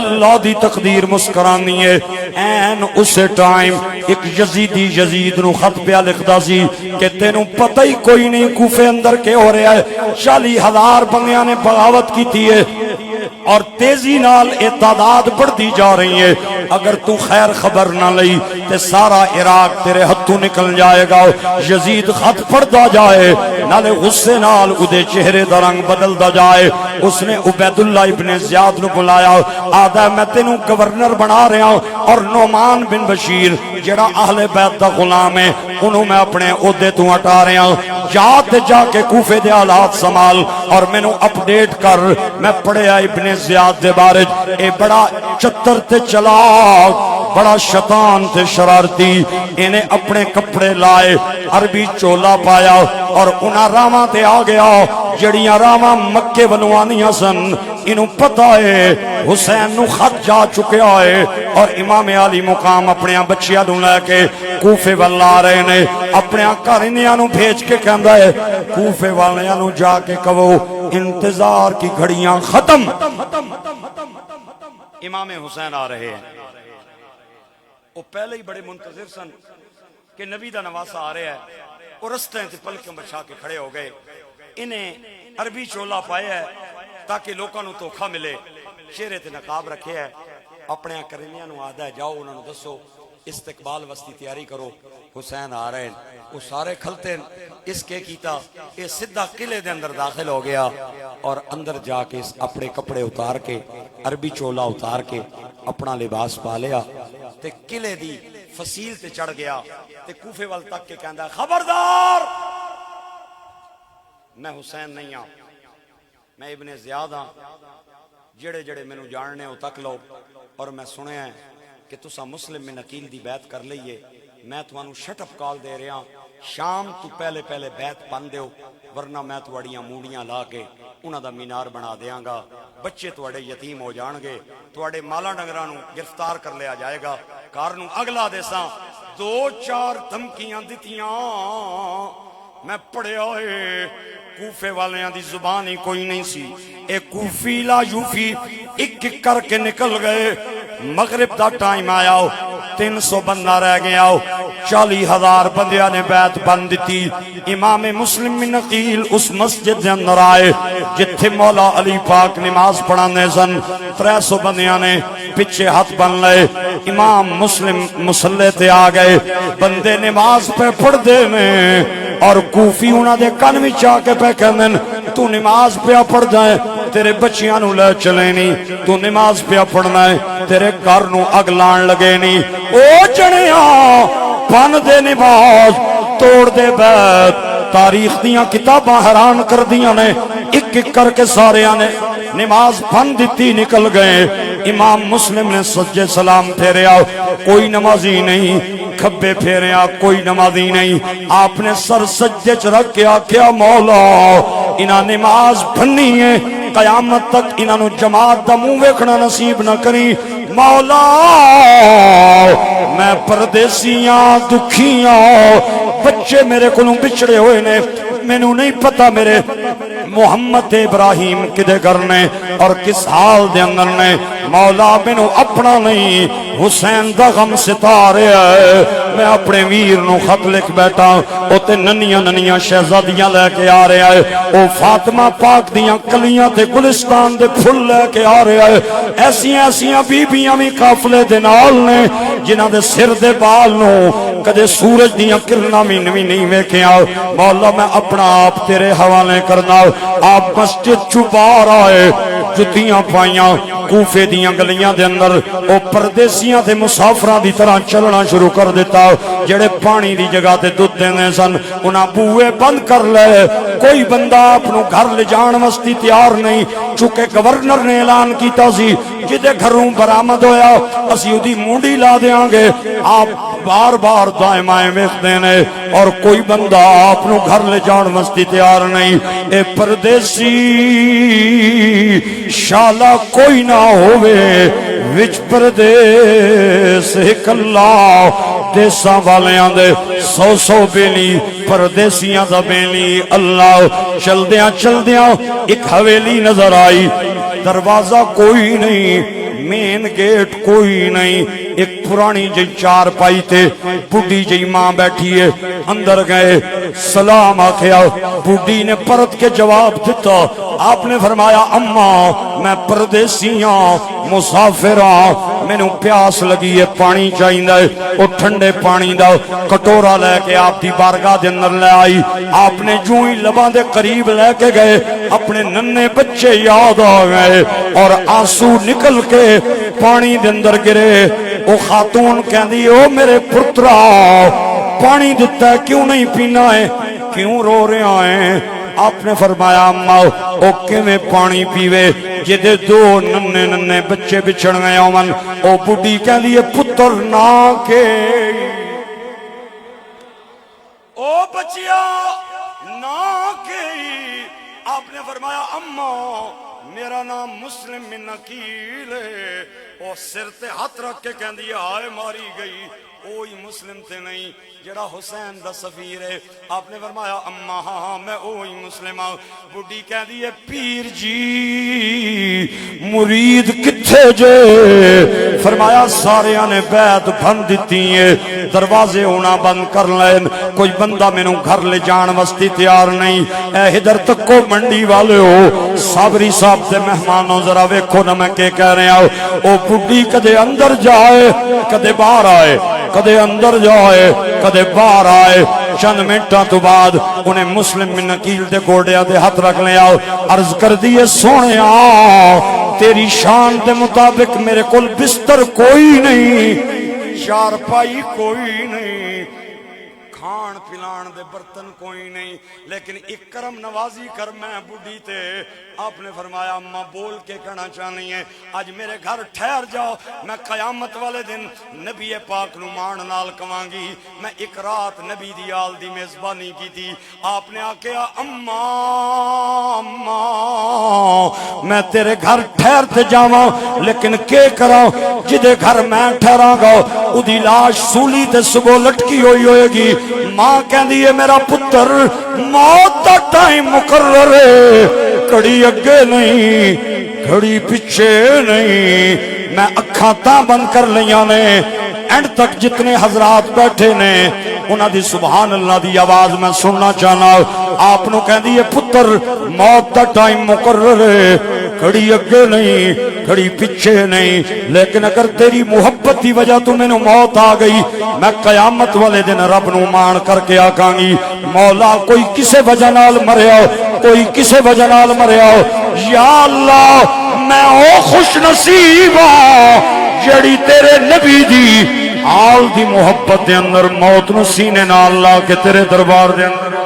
اللہ دی تقدیر مسکرانی ہے این اسے ٹائم ایک یزیدی یزید نو خط پہ لکھدا سی کہ تینوں پتہ ہی کوئی نہیں کوفے اندر کے ہو رہا ہے 40,000 بندیاں نے بغاوت کی تھی اور تیزی نال تعداد بڑھتی جا رہی ہے اگر تو خیر خبر نہ لئی تے سارا عراق تیرے ہتھوں نکل جائے گا یزید خط پڑھدا جائے نالے غصے نال اودے چہرے دا رنگ بدلدا جائے اس نے عبید اللہ ابن زیاد نو بلایا آدھا میں تینوں گورنر بنا رہا ہوں اور نعمان بن بشیر جڑا اہل بیت دا غلام ہے انہوں میں اپنے عہدے تو ہٹا رہا ہوں جا کے کوفے دے حالات سنبھال اور میں نو اپڈیٹ کر میں پڑھیا ابن زیاد دے بارے اے بڑا چتر تے چلاک بڑا شیطان تے شرارتی، انہیں اپنے کپڑے لائے، عربی چولا پایا اور انہاں راواں تے آ گیا جڑیاں راواں مکے بنوانیاں سن۔ انہوں پتہ ہے حسین نو خط جا چکیا ہے اور امام علی مقام اپنے بچیاں نو لے کے کوفے والا آ رہے نے، اپنے گھرانیاں نو بھیج کے کہندا ہے کوفے والیاں نو جا کے کہو انتظار کی گھڑیاں ختم، امام حسین آ رہے ہیں۔ وہ پہلے ہی بڑے منتظر سن کہ نبی دا نواسا آ رہا ہے، اور رستے تے پلکیں بچھا کے کھڑے ہو گئے۔ انہیں عربی چولا پایا ہے تاکہ لوکاں نو دھوکا ملے، چہرے تے نقاب رکھے ہے، اپنے کرینیاں نو آدا ہے جاؤ انہاں نو دسو استقبال واسطے تیاری کرو، حسین آ رہے ہیں۔ وہ سارے کھلتے ہیں، اس کے کیتا یہ سدھا قلعے دے اندر داخل ہو گیا اور اندر جا کے اپنے کپڑے اتار کے عربی چولا اتار کے اپنا لباس پا لیا تے قلعے دی فصیل تے چڑھ گیا تے کوفے وال تک کے کہندا خبردار میں حسین نہیں ہاں، میں ابن زیاد ہاں، جڑے جڑے میں نو جاننے ہو تک لو، اور میں سنے ہیں کہ تسا مسلم میں نقیل دی بیعت کر لئیے، میں توانو شٹ اپ کال دے رہا، شام تو پہلے پہلے بیعت پن دیو، ورنہ میں توڑیاں موڑیاں لا کے انہاں دا مینار بنا دیاں گا، بچے توڑے یتیم ہو جان گے، توڑے مالا ڈنگرانو گرفتار کر لیا جائے گا، کارنو اگلا دیساں 2-4 دھمکیاں دیتیاں، میں پڑھے ہوئے کوفے والیاں دی زبان ہی کوئی نہیں سی، ایک کوفی لا یوفی ایک ایک کر کے نکل گئے، مغرب دا ٹائم آیا ہو 300 بندہ رہ گیا ہو، 40,000 بندیاں نے بیعت بند دیتی۔ امام مسلم بن عقیل اس مسجد دے اندر آئے جتھے مولا علی پاک نماز پڑھانے سن، 300 بندیاں نے پچھے ہاتھ بن لے، امام مسلم مسلح تے آ گئے، بندے نماز پہ پڑھ دے میں اور کوفی انہاں دے کن وچ آ کے پہ کہندن تو نماز پہ پڑھ جائے تیرے بچیاں نو لے چلے نہیں، تو نماز پہ پڑھنا ہے تیرے گھر نو اگ لان لگے نہیں، او جڑیاں بن دے نماز توڑ دے بیت، تاریخ دیاں کتاباں حیران کر دیاں نے، ایک ایک کر کے سارے نے نماز بن دیتی نکل گئے۔ امام مسلم نے سجدے سلام پھیریا، کوئی نمازی نہیں، کھبے پھیریا کوئی نمازی نہیں، آپ نے سر سجدے چ رکھ کے آکھیا مولا انہاں نماز بھنی ہے، قیامت تک انہاں نو جماعت دا منہ ویکھنا نصیب نہ کری، مولا میں پردیسیاں دکھیاں بچے میرے کو بچھڑے ہوئے نے، میں نو نہیں پتا میرے محمد ابراہیم کدے کرنے اور کس حال دے اندر نے، مولا میں نو اپنا نہیں حسین دا غم ستارے ہے، میں اپنے ویر نو خط لکھ بیٹھا، او تے ننیاں ننیاں شہزادیاں لے کے آ رہے آئے، او فاطمہ پاک دیاں کلیاں تے گلستان دے پھل لے کے آ رہے آئے، ایسیاں ایسیاں بیبیاں بھی قافلے دے نال نے جنہاں دے سر دے بال نو کدے سورج دیاں کرنا بھی نہیں ویکھیا، مولا میں اپنا آپ تیرے حوالے کرنا، آپ مسجد چبار آئے جتیاں پائیاں کوفے دیاں گلیاں دے اندر، او پردیسیاں تے مسافراں دی طرح چلنا شروع کر دیتا، جڑے پانی دی جگہ تے دودھ دینے سن انہاں بوئے بند کر لے، کوئی بندہ اپنو گھر لے جان واسطے تیار نہیں، چونکہ گورنر نے اعلان کیتا سی جدے گھروں برآمد ہویا اسی اودی مونڈی لا دیاں گے، آپ بار بار دائمائیں ویکھ دینے اور کوئی بندہ اپنو گھر لے جان واسطے تیار نہیں، اے پردیسی شالا کوئی نہ ہووے وچ پردیس ایک اللہ، دیساں والیاں دے 100 بیلی پردیسیاں دا بیلی اللہ، چلدیاں ایک حویلی نظر آئی، دروازہ کوئی نہیں، مین گیٹ کوئی نہیں، ایک پرانی جی چار پائی تے بڑھی جی ماں بیٹھی ہے، اندر گئے سلام آکھیا، بڑھی نے پرت کے جواب دیتا، آپ نے فرمایا اماں میں پردیسیاں مسافراں میں نو پیاس لگی ہے پانی چاہیے، وہ ٹھنڈے پانی دا کٹورا لے کے آپ دی بارگاہ دے اندر لے آئی، آپ نے جو ہی لباں دے قریب لے کے گئے اپنے ننے بچے یاد آ گئے اور آنسو نکل کے پانی دے اندر گرے، وہ خاتون کہندی او میرے پترا پانی دیتا ہے کیوں نہیں پینا ہے، کیوں رو رہے ہیں، آپ نے فرمایا اما او کیویں پانی پیوے جدے دو ننے ننے بچے بچھڑ گئے من او بڈھی کہندی ہے پتر نہ کے او بچیا نہ کے آپ نے فرمایا اما میرا نام مسلم من عقیل ہے او سر تے ہاتھ رکھ کے کہندی ہے ہائے ماری گئی اوہی مسلم تے نہیں جڑا حسین دا سفیر ہے آپ نے فرمایا اما ہاں میں اوہی مسلم ہوں بڈھی کہہ دی ہے پیر جی مرید کتھے جے فرمایا سارے نے بیعت بن دیتی ہیں دروازے ہونا بند کر لین کوئی بندہ میں نوں گھر لے جان وستی تیار نہیں اے ادھر تک کو منڈی والے ہو صابری صاحب دے مہمانوں ذرا ویکھو نہ میں کہ کہہ رہا ہوں او بڈھی کدے اندر جائے کدے باہر آئے کدے اندر جائے کدے باہر آئے چند منٹاں تو بعد انہیں مسلم من عقیل دے گوڑیا دے ہاتھ رکھ لے آؤ عرض کر دیئے سونے تیری شان دے مطابق میرے کل بستر کوئی نہیں چارپائی کوئی نہیں کھان پلان دے برتن کوئی نہیں لیکن ایک کرم نوازی کر میں بڈھی تے آپ نے فرمایا اماں بول کے کہنا چاہنی ہے آج میرے گھر ٹھہر جاؤ میں قیامت والے دن نبی پاک نو مان نال کمانگی میں ایک رات نبی دی آل دی میزبانی کی تھی آپ نے آکیا اماں میں تیرے گھر ٹھہرتے جاواں لیکن کے کراں جدے گھر میں ٹھہراں گا ادھی لاش سولی تے صبح لٹکی ہوئے گی ماں کہندی ہے میرا پتر موت دا ٹائم مقرر ہے کڑی اگے نہیں گھڑی پیچھے نہیں میں اکھاں تاں بند کر لیاں نے اینڈ تک جتنے حضرات بیٹھے نے انہاں دی سبحان اللہ دی آواز میں سننا چاہنا آپ نو کہندی ہے پتر موت دا ٹائم مقرر ہے گھڑی اگے نہیں گھڑی پیچھے نہیں لیکن اگر تیری محبت دی وجہ تو میں نو موت آ گئی میں قیامت والے دن رب نو مان کر کے آکاں گی مولا کوئی کسے وجہ نال مریا کوئی کسے وجہ نال مریا یا اللہ میں او خوش نصیب ہوں جڑی تیرے نبی دی آل دی محبت دے اندر موت نو سینے نال لا کے تیرے دربار دے اندر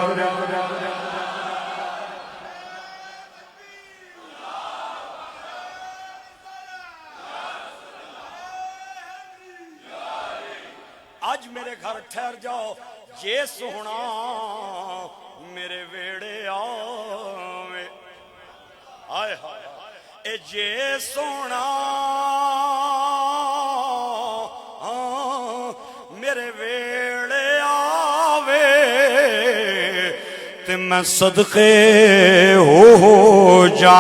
آج میرے گھر ٹھہر جاؤ یہ سونا میرے ویڑے آوے آئے اے جے سونا میرے ویڑے آوے تے میں صدقے ہو جا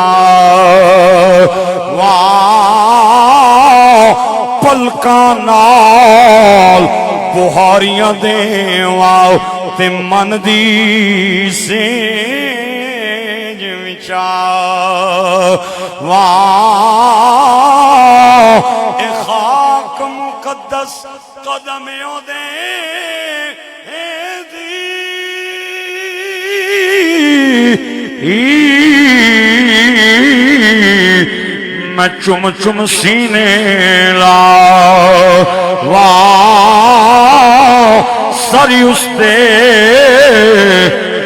پلکاں نال بہاریاں دیواں تے من دی سینج وچا اے خاک مقدس قدمیوں دے میں چم چم سینے لا سری اس تے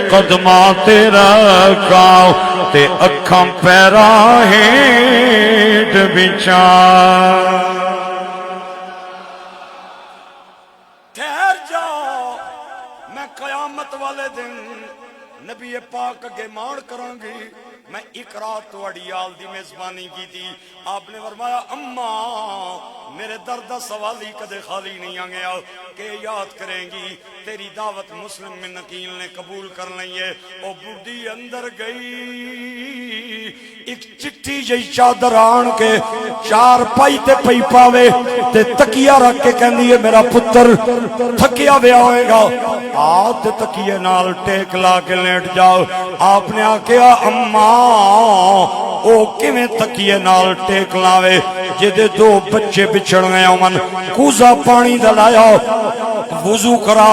قدماں تے رکھاؤ تے اکھاں پیراں ہیٹ بچا ٹھہر جاؤ میں قیامت والے دن نبی پاک اگے مان کراں گی میں ایک رات توڑی آل دی میزبانی کی تھی آپ نے فرمایا اماں میرے درد سوالی کدے خالی نہیں آگیا کہ یاد کریں گی تیری دعوت مسلم من عقیل نے قبول کر لئیے او بڑھی اندر گئی ایک چٹھی جئی چادر آن کے چار پائی تے پئی پاوے تے تکیہ رکھ کے کہندی ہے میرا پتر تھکیا وے آئے گا آتے تکیہ نال ٹیک لا کے لیٹ جاؤ آپ نے آکیا اماں او کیویں تکیے نال ٹیک لاوے جدے دو بچے بچھڑ گئے من کوزا پانی دلایا وضو کرا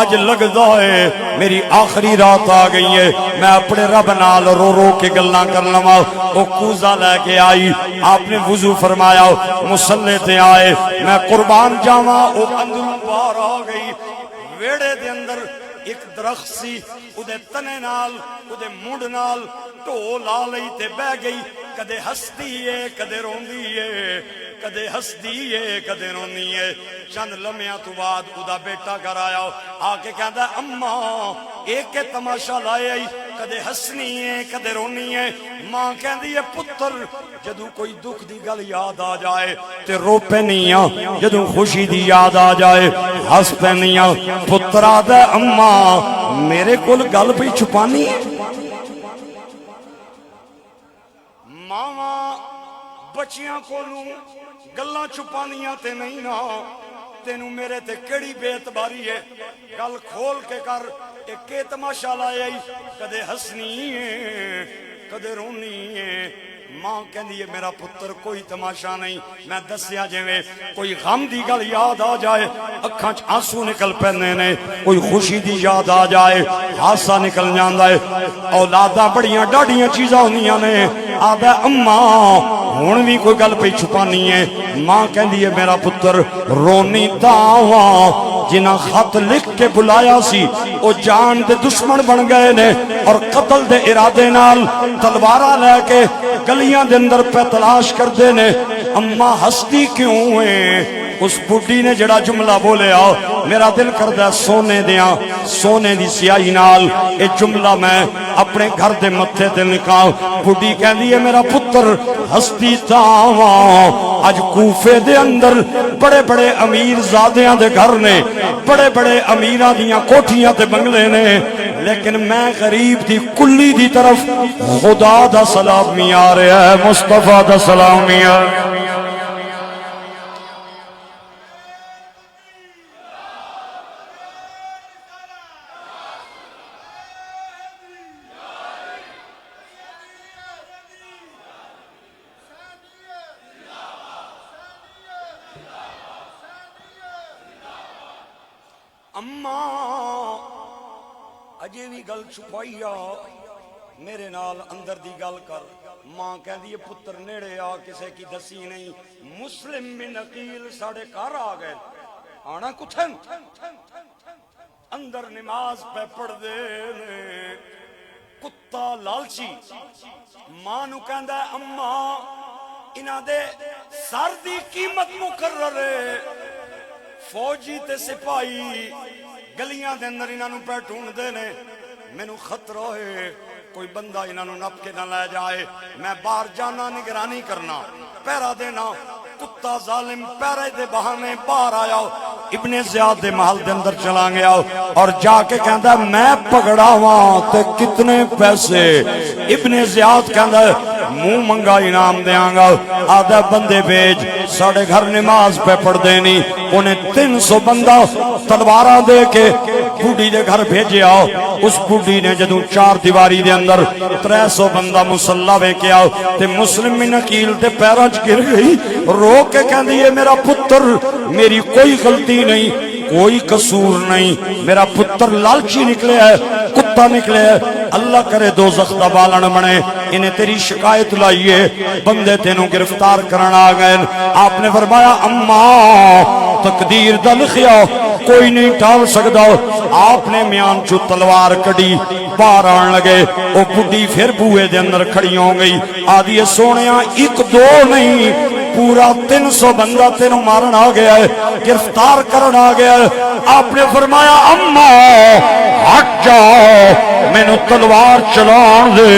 اج لگدا ہے میری آخری رات آ گئی ہے میں اپنے رب نال رو رو کے گلاں کر لواں او کوزا لے کے آئی آپ نے وضو فرمایا مصلی تے آئے میں قربان جاواں او اندروں باہر آ گئی ویڑے دے اندر ایک درخت سی اودے تنے نال اودے منڈ نال ٹو لا لئی تے بہ گئی کدے ہسدی ہے کدے روندی ہے کدے ہسدی ہے کدے رونی ہے چند لمحیاں تو بعد ادا بیٹا گھر آیا آ کے کہندا اماں ایک کے تماشا لائے آئی کدے ہسنی ہے کدے رونی ہے ماں کہندی ہے پتر جدوں کوئی دکھ دی گل یاد آ جائے تے رو پینیاں جدوں خوشی دی یاد آ جائے ہس پینیاں پتر آدھا اماں میرے کول گل پہ چھپانی ہے ماواں بچیاں کولوں گلاں چھپانیاں تے نہیں نا تینوں میرے تے کیڑی بے اعتباری ہے گل کھول کے کر ایک کے تماشا لائے کدے ہسنی ہے کدے رونی ہے ماں کہندی ہے میرا پتر کوئی تماشا نہیں میں دسیا جویں کوئی غم دی گل یاد آ جائے اکھاں چ آنسو نکل پیندے نے کوئی خوشی دی یاد آ جائے ہاسا نکل جاندا ہے اولاداں بڑیاں ڈاڈیاں چیزاں ہوندیاں نے آدھا اماں ہن بھی کوئی گل پہ چھپانی ہے ماں کہندی ہے میرا پتر رونی تاواں جنہاں خط لکھ کے بلایا سی او جان دے دشمن بن گئے نے اور قتل دے ارادے نال تلوارا لے کے گلیاں دے اندر پہ تلاش کر دے نے اماں ہستی کیوں ہے اس بڈی نے جڑا جملہ بولے آؤ میرا دل کردہ سونے دیاں سونے دی سیاہی نال اے جملہ میں اپنے گھر دے متھے تے لکھاؤ بڈی کہندی ہے میرا پتر ہستی تاواں اج کوفے دے اندر بڑے بڑے امیر زادیاں دے گھر نے بڑے بڑے امیراں دیاں کوٹھیاں تے بنگلے نے لیکن میں غریب دی کلی دی طرف خدا دا سلامی آ رہا ہے مصطفیٰ دا سلامی آ رہا ہے اماں اجے بھی گل چھپائی آ میرے نال اندر دی گل کر ماں کہندی ہے پتر نیڑے آ کسے کی دسی نہیں مسلم بن عقیل ساڑے گھر آ گئے آنا کتھن اندر نماز پہ پڑھ دے نے کتا لالچی ماں نو کہندا ہے اماں انہاں دے سر دی قیمت مقرر ہے فوجی تے سپاہی گلیاں دے اندر انہاں نو پہ ڈھونڈدے نے مینوں خطرہ ہے کوئی بندہ انہاں نو نپ کے نہ لے جائے میں باہر جانا نگرانی کرنا پہرا دینا کتا ظالم پہرے دے بہانے باہر آیا ابن زیاد دے محل دے اندر چلا گیا اور جا کے کہندا میں پکڑاواں تے کتنے پیسے ابن زیاد کہندا منہ منگا انعام دیاں گا آدھا بندے بھیج ساڑھے گھر نماز پہ پڑھ دینی انہیں 300 بندہ تلوارہ دے کے بوڑھی دے گھر بھیجے آؤ اس بوڑھی نے جدوں 4 دیواری دے اندر 300 بندہ مسلح بے کے آؤ تے مسلم بن عقیل تے پیرانچ گر گئی رو کے کہندی ہے میرا پتر میری کوئی غلطی نہیں کوئی قصور نہیں میرا پتر لالچی نکلے ہے کتا نکلے ہے اللہ کرے دوزخ دا بالن بنے انہیں تیری شکایت لائیے بندے تینوں گرفتار کرنا آ گئے آپ نے فرمایا اماں تقدیر دا لکھیا کوئی نہیں ٹال سکدا آپ نے میان چو تلوار کڑی باہر آن لگے وہ بڈی پھر بوئے دے اندر کھڑی ہو گئی آدھی سونیاں 1-2 نہیں پورا 300 بندہ تینوں مارن آ گیا ہے گرفتار کرن آ گیا ہے آپ نے فرمایا اماں ہٹ جاؤ میں نو تلوار چلان دے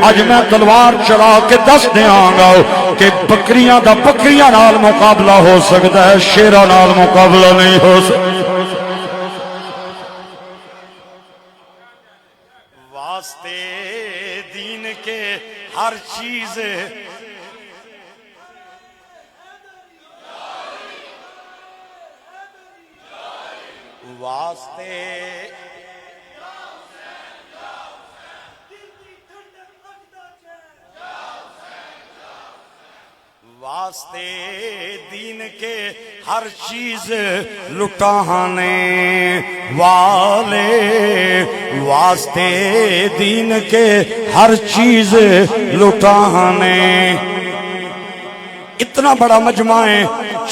اج میں تلوار چلا کے دس دیاں گا کہ بکریاں دا بکریاں نال مقابلہ ہو سکتا ہے شیرہ نال مقابلہ نہیں ہو سکتا واسطے دین کے ہر چیز واسطے واسطے دین کے ہر چیز لٹانے والے واسطے دین کے ہر چیز لٹانے اتنا بڑا مجمع ہے،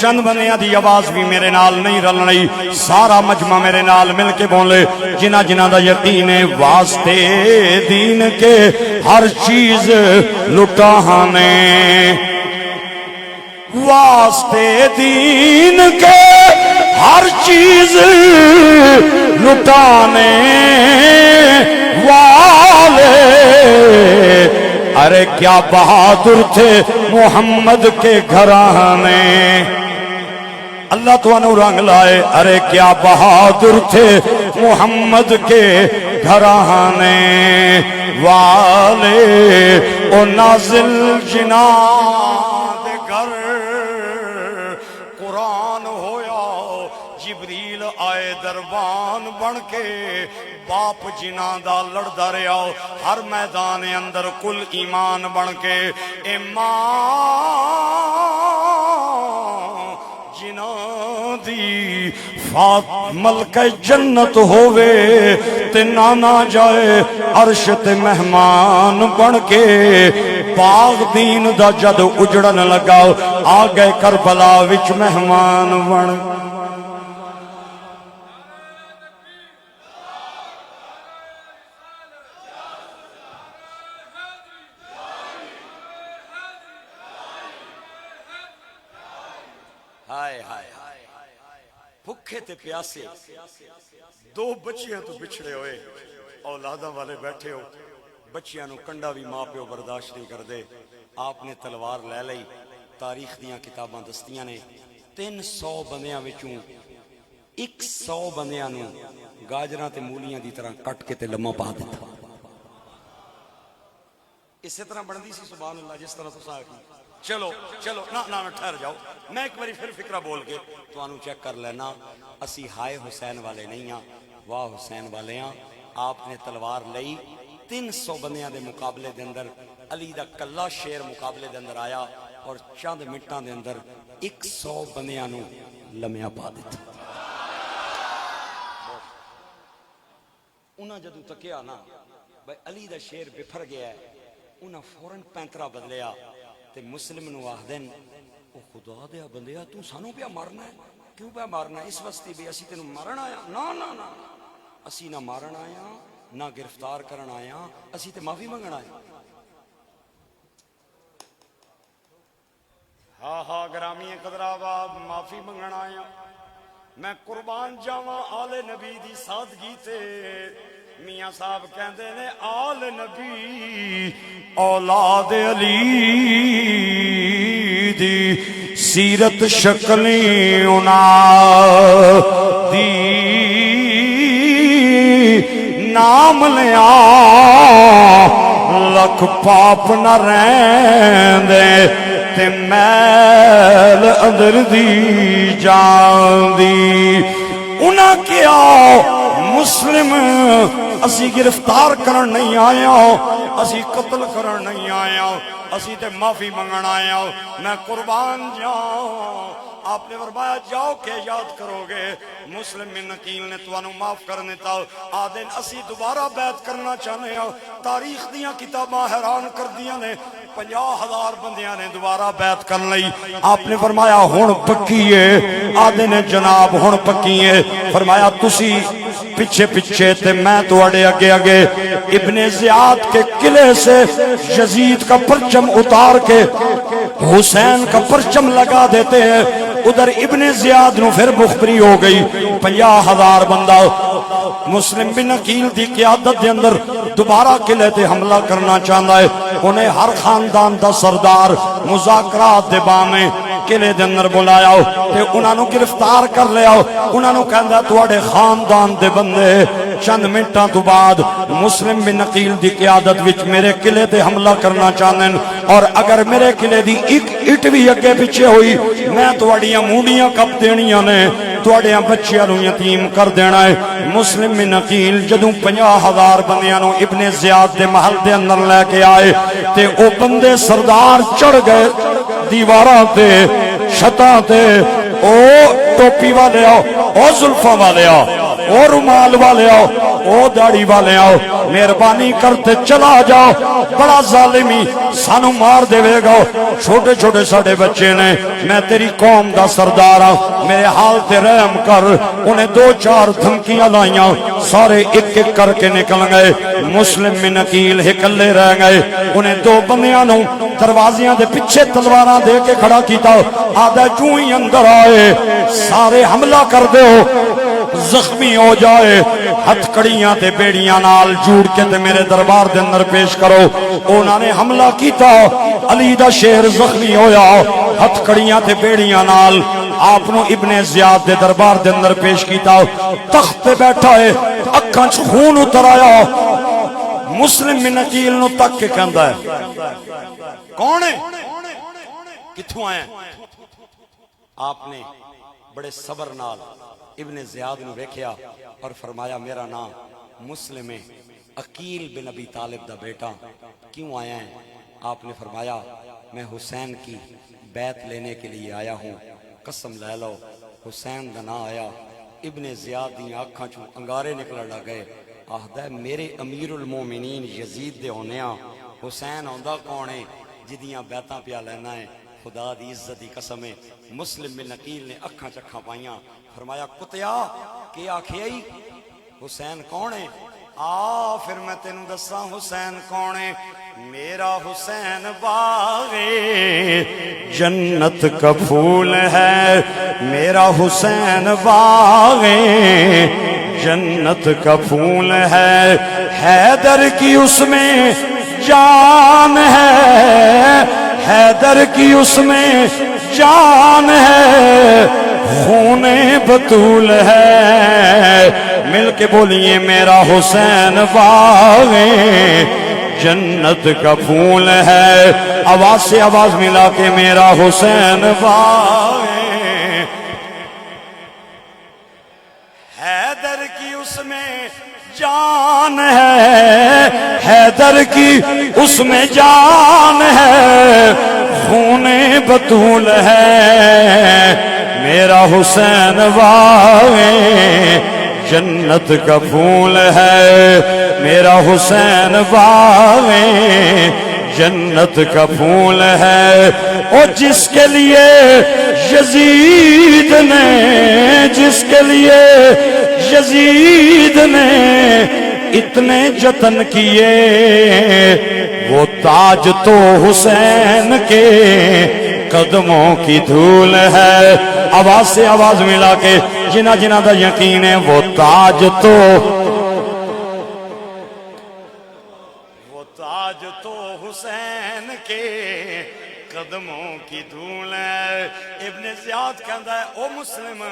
چند بندیاں دی آواز بھی میرے نال نہیں رل رہی، سارا مجمع میرے نال مل کے بولے، جنہ جنہ دا یقین ہے واسطے دین کے ہر چیز لٹانے، واسطے دین کے ہر چیز لٹانے والے، ارے کیا بہادر تھے محمد کے گھرانے، اللہ تو انہوں رنگ لائے، ارے کیا بہادر تھے محمد کے گھرانے والے، او نازل جنان دے گھر قرآن ہویا، جبریل آئے دربان بن کے، باپ جناں دا لڑدا رہا ہر میدان اندر کل ایمان بن کے، جناں دی ملکہ جنت ہووے تے نانا جائے عرش تے مہمان بن کے، باغ دین دا جد اجڑن لگا آ گئے کربلا وچ مہمان بن، بھکھے تے پیاسے، دو بچیاں تو بچھڑے ہوئے، اولاداں والے بیٹھے ہو، بچیاں نو کنڈا بھی ماں پیو برداشت نہیں کر دے، آپ نے تلوار لے لئی، تاریخ دیاں کتاباں دستیاں نے 300 بندیاں وچوں 100 بندیاں نو گاجراں تے مولیاں دی طرح کٹ کے تے لمحہ پا دیتا، اسی طرح بندی سی سبحان اللہ جس طرح تو ساکھی، چلو چلو نہ ٹھہر جاؤ، میں ایک باری پھر فکرہ بول کے تو انہوں چیک کر لینا، اسی ہائے حسین والے نہیں ہاں، واہ حسین والے ہاں، آپ نے تلوار لئی، 300 بندیاں دے مقابلے دے اندر علی دا کلا شیر مقابلے دے اندر آیا، اور چند منٹاں دے اندر 100 بندیاں نو لمحہ پا دیتا، انہاں جدو تکیا نا بھائی علی دا شیر بفر گیا ہے، انہاں فوراں پینترا بدلیا، تے مسلم نو آخدن او خدا دیا بندیا تو سانو پیا مارنا ہے، کیوں پیا مارنا ہے؟ اس واسطے بھی اسی تینوں مارن آیا، نا اسی نہ مارن آیا نہ گرفتار کرن آیا، اسی تے معافی منگن آیا، ہاں گرامی قدر آباد معافی منگن آیا، میں قربان جاواں آل نبی دی سادگی تے، میاں صاحب کہندے نے آل نبی اولاد علی دی سیرت شکلیں انہاں دی نام لیا لکھ پاپ نہ رہندے تے میل اندر دی جان دی، انہاں کیا مسلم اسی گرفتار کرن نہیں آیا، اسی قتل کرن نہیں آیا، اسی تے معافی منگن آیا، میں قربان جاؤں، آپ نے فرمایا جاؤ کہ یاد کرو گے، مسلم بن نقیل نے تو انہوں معاف کرنے تا، آدھن اسی دوبارہ بیعت کرنا چاہنے ہو، تاریخ دیاں کتاباں حیران کر دیاں نے، 50,000 بندیاں نے دوبارہ بیعت کر لئی، آپ نے فرمایا ہون پکیے، آدھن جناب ہون پکیے، فرمایا تسی پیچھے پیچھے تے میں تو اڑے اگے ابن زیاد کے قلعے سے یزید کا پرچم اتار کے حسین کا پرچم لگا دیتے ہیں، ادھر ابن زیاد نو پھر مخبری ہو گئی، 50,000 بندہ مسلم بن عقیل دی قیادت دے اندر دوبارہ قلعے تے حملہ کرنا چاہتا ہے، انہیں ہر خاندان دا سردار مذاکرات دے بانے قلعے دے اندر بلایا تے انہاں نو گرفتار کر لیا، انہاں نو کہندا تواڈے خاندان دے بندے چند منٹاں تو بعد مسلم بن عقیل دی قیادت وچ میرے قلعے تے حملہ کرنا چاہندے ہیں، اور اگر میرے قلعے دی ایک اٹ بھی اگے پیچھے ہوئی میں تواڈیاں مونڈیاں کپ دینیاں نے، تواڈیاں بچیاں نو یتیم کر دینا ہے۔ مسلم بن عقیل جدوں 50,000 بندیاں نو ابن زیاد دے محل دے اندر لے کے آئے تے او بندے سردار چڑھ گئے دیواراں تے چھتاں تے، او ٹوپی والے آؤ، او زلفاں والے آؤ، او رومال والے آؤ، او داڑھی والے آؤ، مہربانی کرتے چلا جاؤ، بڑا ظالمی سانو مار دے گا، چھوٹے چھوٹے ساڑے بچے نے، میں تیری قوم دا سردار ہوں، میرے حال تے رحم کر۔ انہیں دو چار دھمکیاں لائیاں، سارے ایک ایک کر کے نکل گئے، مسلم بن عقیل ہکلے رہ گئے۔ انہیں دو بندیاں نو دروازیاں دے پیچھے تلواراں دے کے کھڑا کیتا، آدھا جو ہی اندر آئے سارے حملہ کر دو، زخمی ہو جائے، ہتھ کڑیاں تے بیڑیاں نال جوڑ کے تے میرے دربار دے اندر پیش کرو۔ انہوں نے حملہ کیتا، علی دا شیر زخمی ہویا، ہتھ کڑیاں تے بیڑیاں نال آپ نو ابن زیاد دے دربار دے اندر پیش کیتا، تخت پہ بیٹھا ہے، اکھاں چ خون اتر آیا، مسلم بن عقیل نو تک کے کہندا ہے کون ہے، کتھوں آئے؟ آپ نے بڑے صبر نال ابن زیاد نو ویکھیا اور فرمایا میرا نام مسلم عقیل بن ابی طالب دا بیٹا، کیوں آیا ہے؟ آپ نے فرمایا میں حسین کی بیعت لینے کے لیے آیا ہوں، قسم لے لو حسین دا نہ آیا۔ ابن زیاد دی آنکھاں چوں انگارے نکل لگ گئے، آہدا ہے میرے امیر المومنین یزید دے ہونیاں حسین ہوندا کون ہے جدیاں بیعتاں پیا لینا ہے؟ خدا دی عزت دی قسم ہے۔ مسلم بن عقیل نے اکھاں چکھاں پائیاں، فرمایا کتیا کہ آکھیا ہی حسین کون ہے؟ پھر میں تینوں دساں حسین کون ہے۔ میرا حسین باغ جنت کا پھول ہے، میرا حسین باغ جنت کا پھول ہے، حیدر کی اس میں جان ہے، حیدر کی اس میں جان ہے، خون بطول ہے۔ مل کے بولیے میرا حسین باغ جنت کا پھول ہے، آواز سے آواز ملا کے میرا حسین باغ حیدر کی اس میں جان ہے، حیدر کی اس میں جان ہے، خون بطول ہے، میرا حسین باغ جنت کا پھول ہے، میرا حسین باغ جنت کا پھول ہے۔ اور جس کے لیے یزید نے، جس کے لیے یزید نے اتنے جتن کیے، وہ تاج تو حسین کے قدموں کی دھول ہے۔ آواز سے آواز ملا کے جنہ جنہ دا یقین ہے وہ تاج تو، وہ تاج تو حسین کے قدموں کی دھول ہے۔ ابن زیاد کہندا ہے او مسلم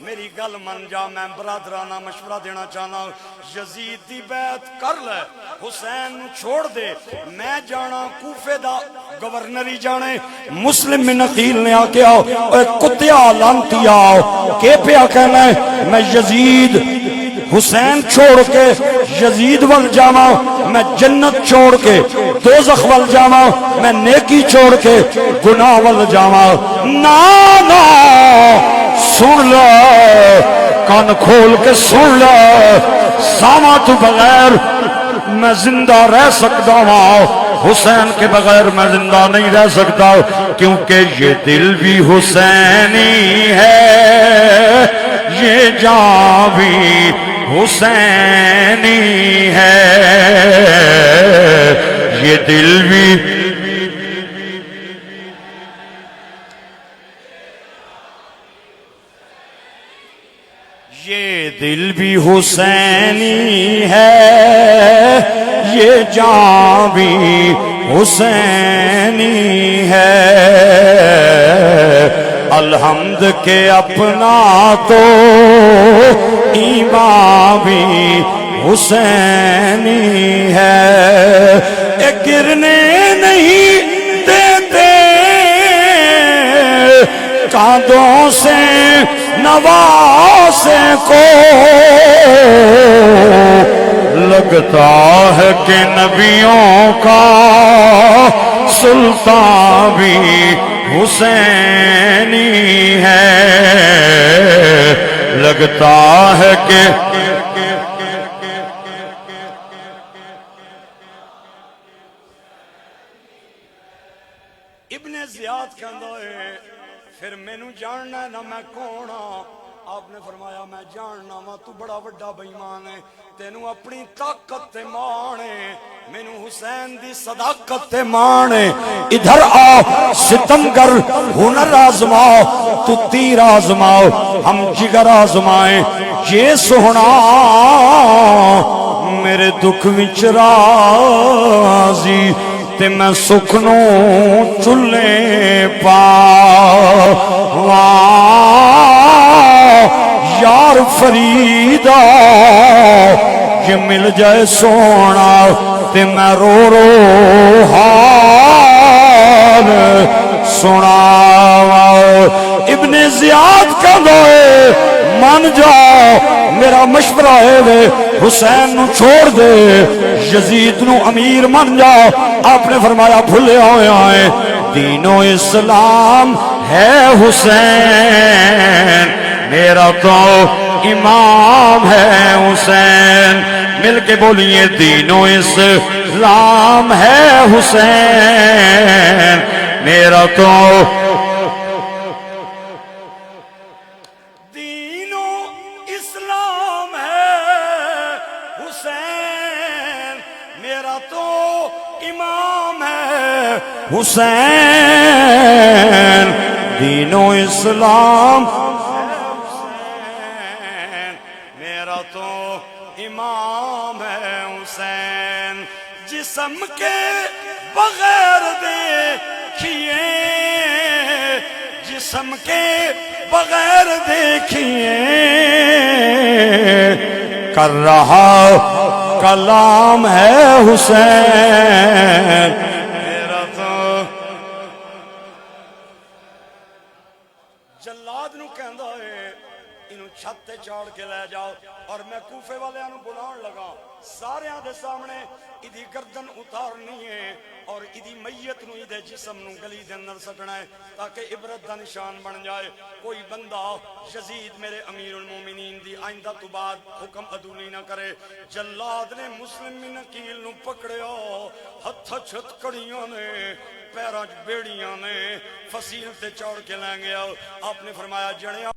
میری گل من جا، میں برادرانہ مشورہ دینا چاہنا، یزید دی بیعت کر لے، حسین نو چھوڑ دے، میں جانا کوفے دا گورنری جانے۔ مسلم بن عقیل نے آکے آؤ اے کتیا لانتی آؤ، کہ پیا کہنا ہے میں یزید حسین چھوڑ کے یزید وال جاما، میں جنت چھوڑ کے دوزخ وال جاما، میں نیکی چھوڑ کے گناہ وال جاما۔ نا نا سن لے، کان کھول کے سن لے، ساما تو بغیر میں زندہ رہ سکتا ہوں، حسین کے بغیر میں زندہ نہیں رہ سکتا، کیونکہ یہ دل بھی حسینی ہے، یہ جان بھی حسینی ہے، یہ دل بھی یہ دل بھی حسینی ہے، یہ جان بھی حسینی ہے، الحمد کے اپنا تو ایمان بھی حسینی ہے، اے گرنے نہیں دیتے کاندھوں سے نواسے کو، لگتا ہے کہ نبیوں کا سلطان بھی حسینی ہے، لگتا ہے کہ ابن زیاد کہندا ہے پھر مینوں جاننا نہ میں کون ہاں. آپ نے فرمایا میں جاننا وا تو بڑا بڑا بے ایمان ہے, تینوں اپنی طاقت تے مان ہے, مینوں حسین دی صداقت تے مان ہے. ادھر آ ستمگر ہنر آزماؤ, تو تیر آزماؤ, ہم جگر آزمائیں. یہ سونا میرے دکھ وچ راضی تے میں سکھنوں چلے پا یار فریدا یہ مل جائے سونا تے میں رو رو حال سنا. ابن زیاد کا دوئے مان جاؤ میرا مشورہ ہے وے حسین نو چھوڑ دے یزید نو امیر مان جاؤ. آپ نے فرمایا بھولے ہوئے آئے دین و اسلام ہے حسین میرا تو امام ہے حسین. مل کے بولیے دین و اسلام ہے حسین میرا تو دین و اسلام ہے حسین میرا تو امام ہے حسین. دین و اسلام میرا تو امام ہے حسین. جسم کے بغیر دیکھیے جسم کے بغیر دیکھیے کر رہا کلام ہے حسین میرا تو. جلاد نو کہندا ہے انہوں چھت تے چاڑ کے لے جاؤ, اور میں کوفے والے انہوں بلان لگا سارے دے سامنے ادھی گردن اتارنی ہے اور ادھی میت نو ادھے جسم نو گلی دے اندر سٹنا ہے تاکہ عبرت دا نشان بن جائے. کوئی بندہ یزید میرے امیر المومنین دی آئندہ تو بعد حکم عدولی نہ کرے. جلاد نے مسلم من نکیل نو پکڑیا, ہتھ چھت کڑیاں نے پیراں بیڑیاں نے فصیل تے چوڑ کے لیں گیا. آپ نے فرمایا جڑیاں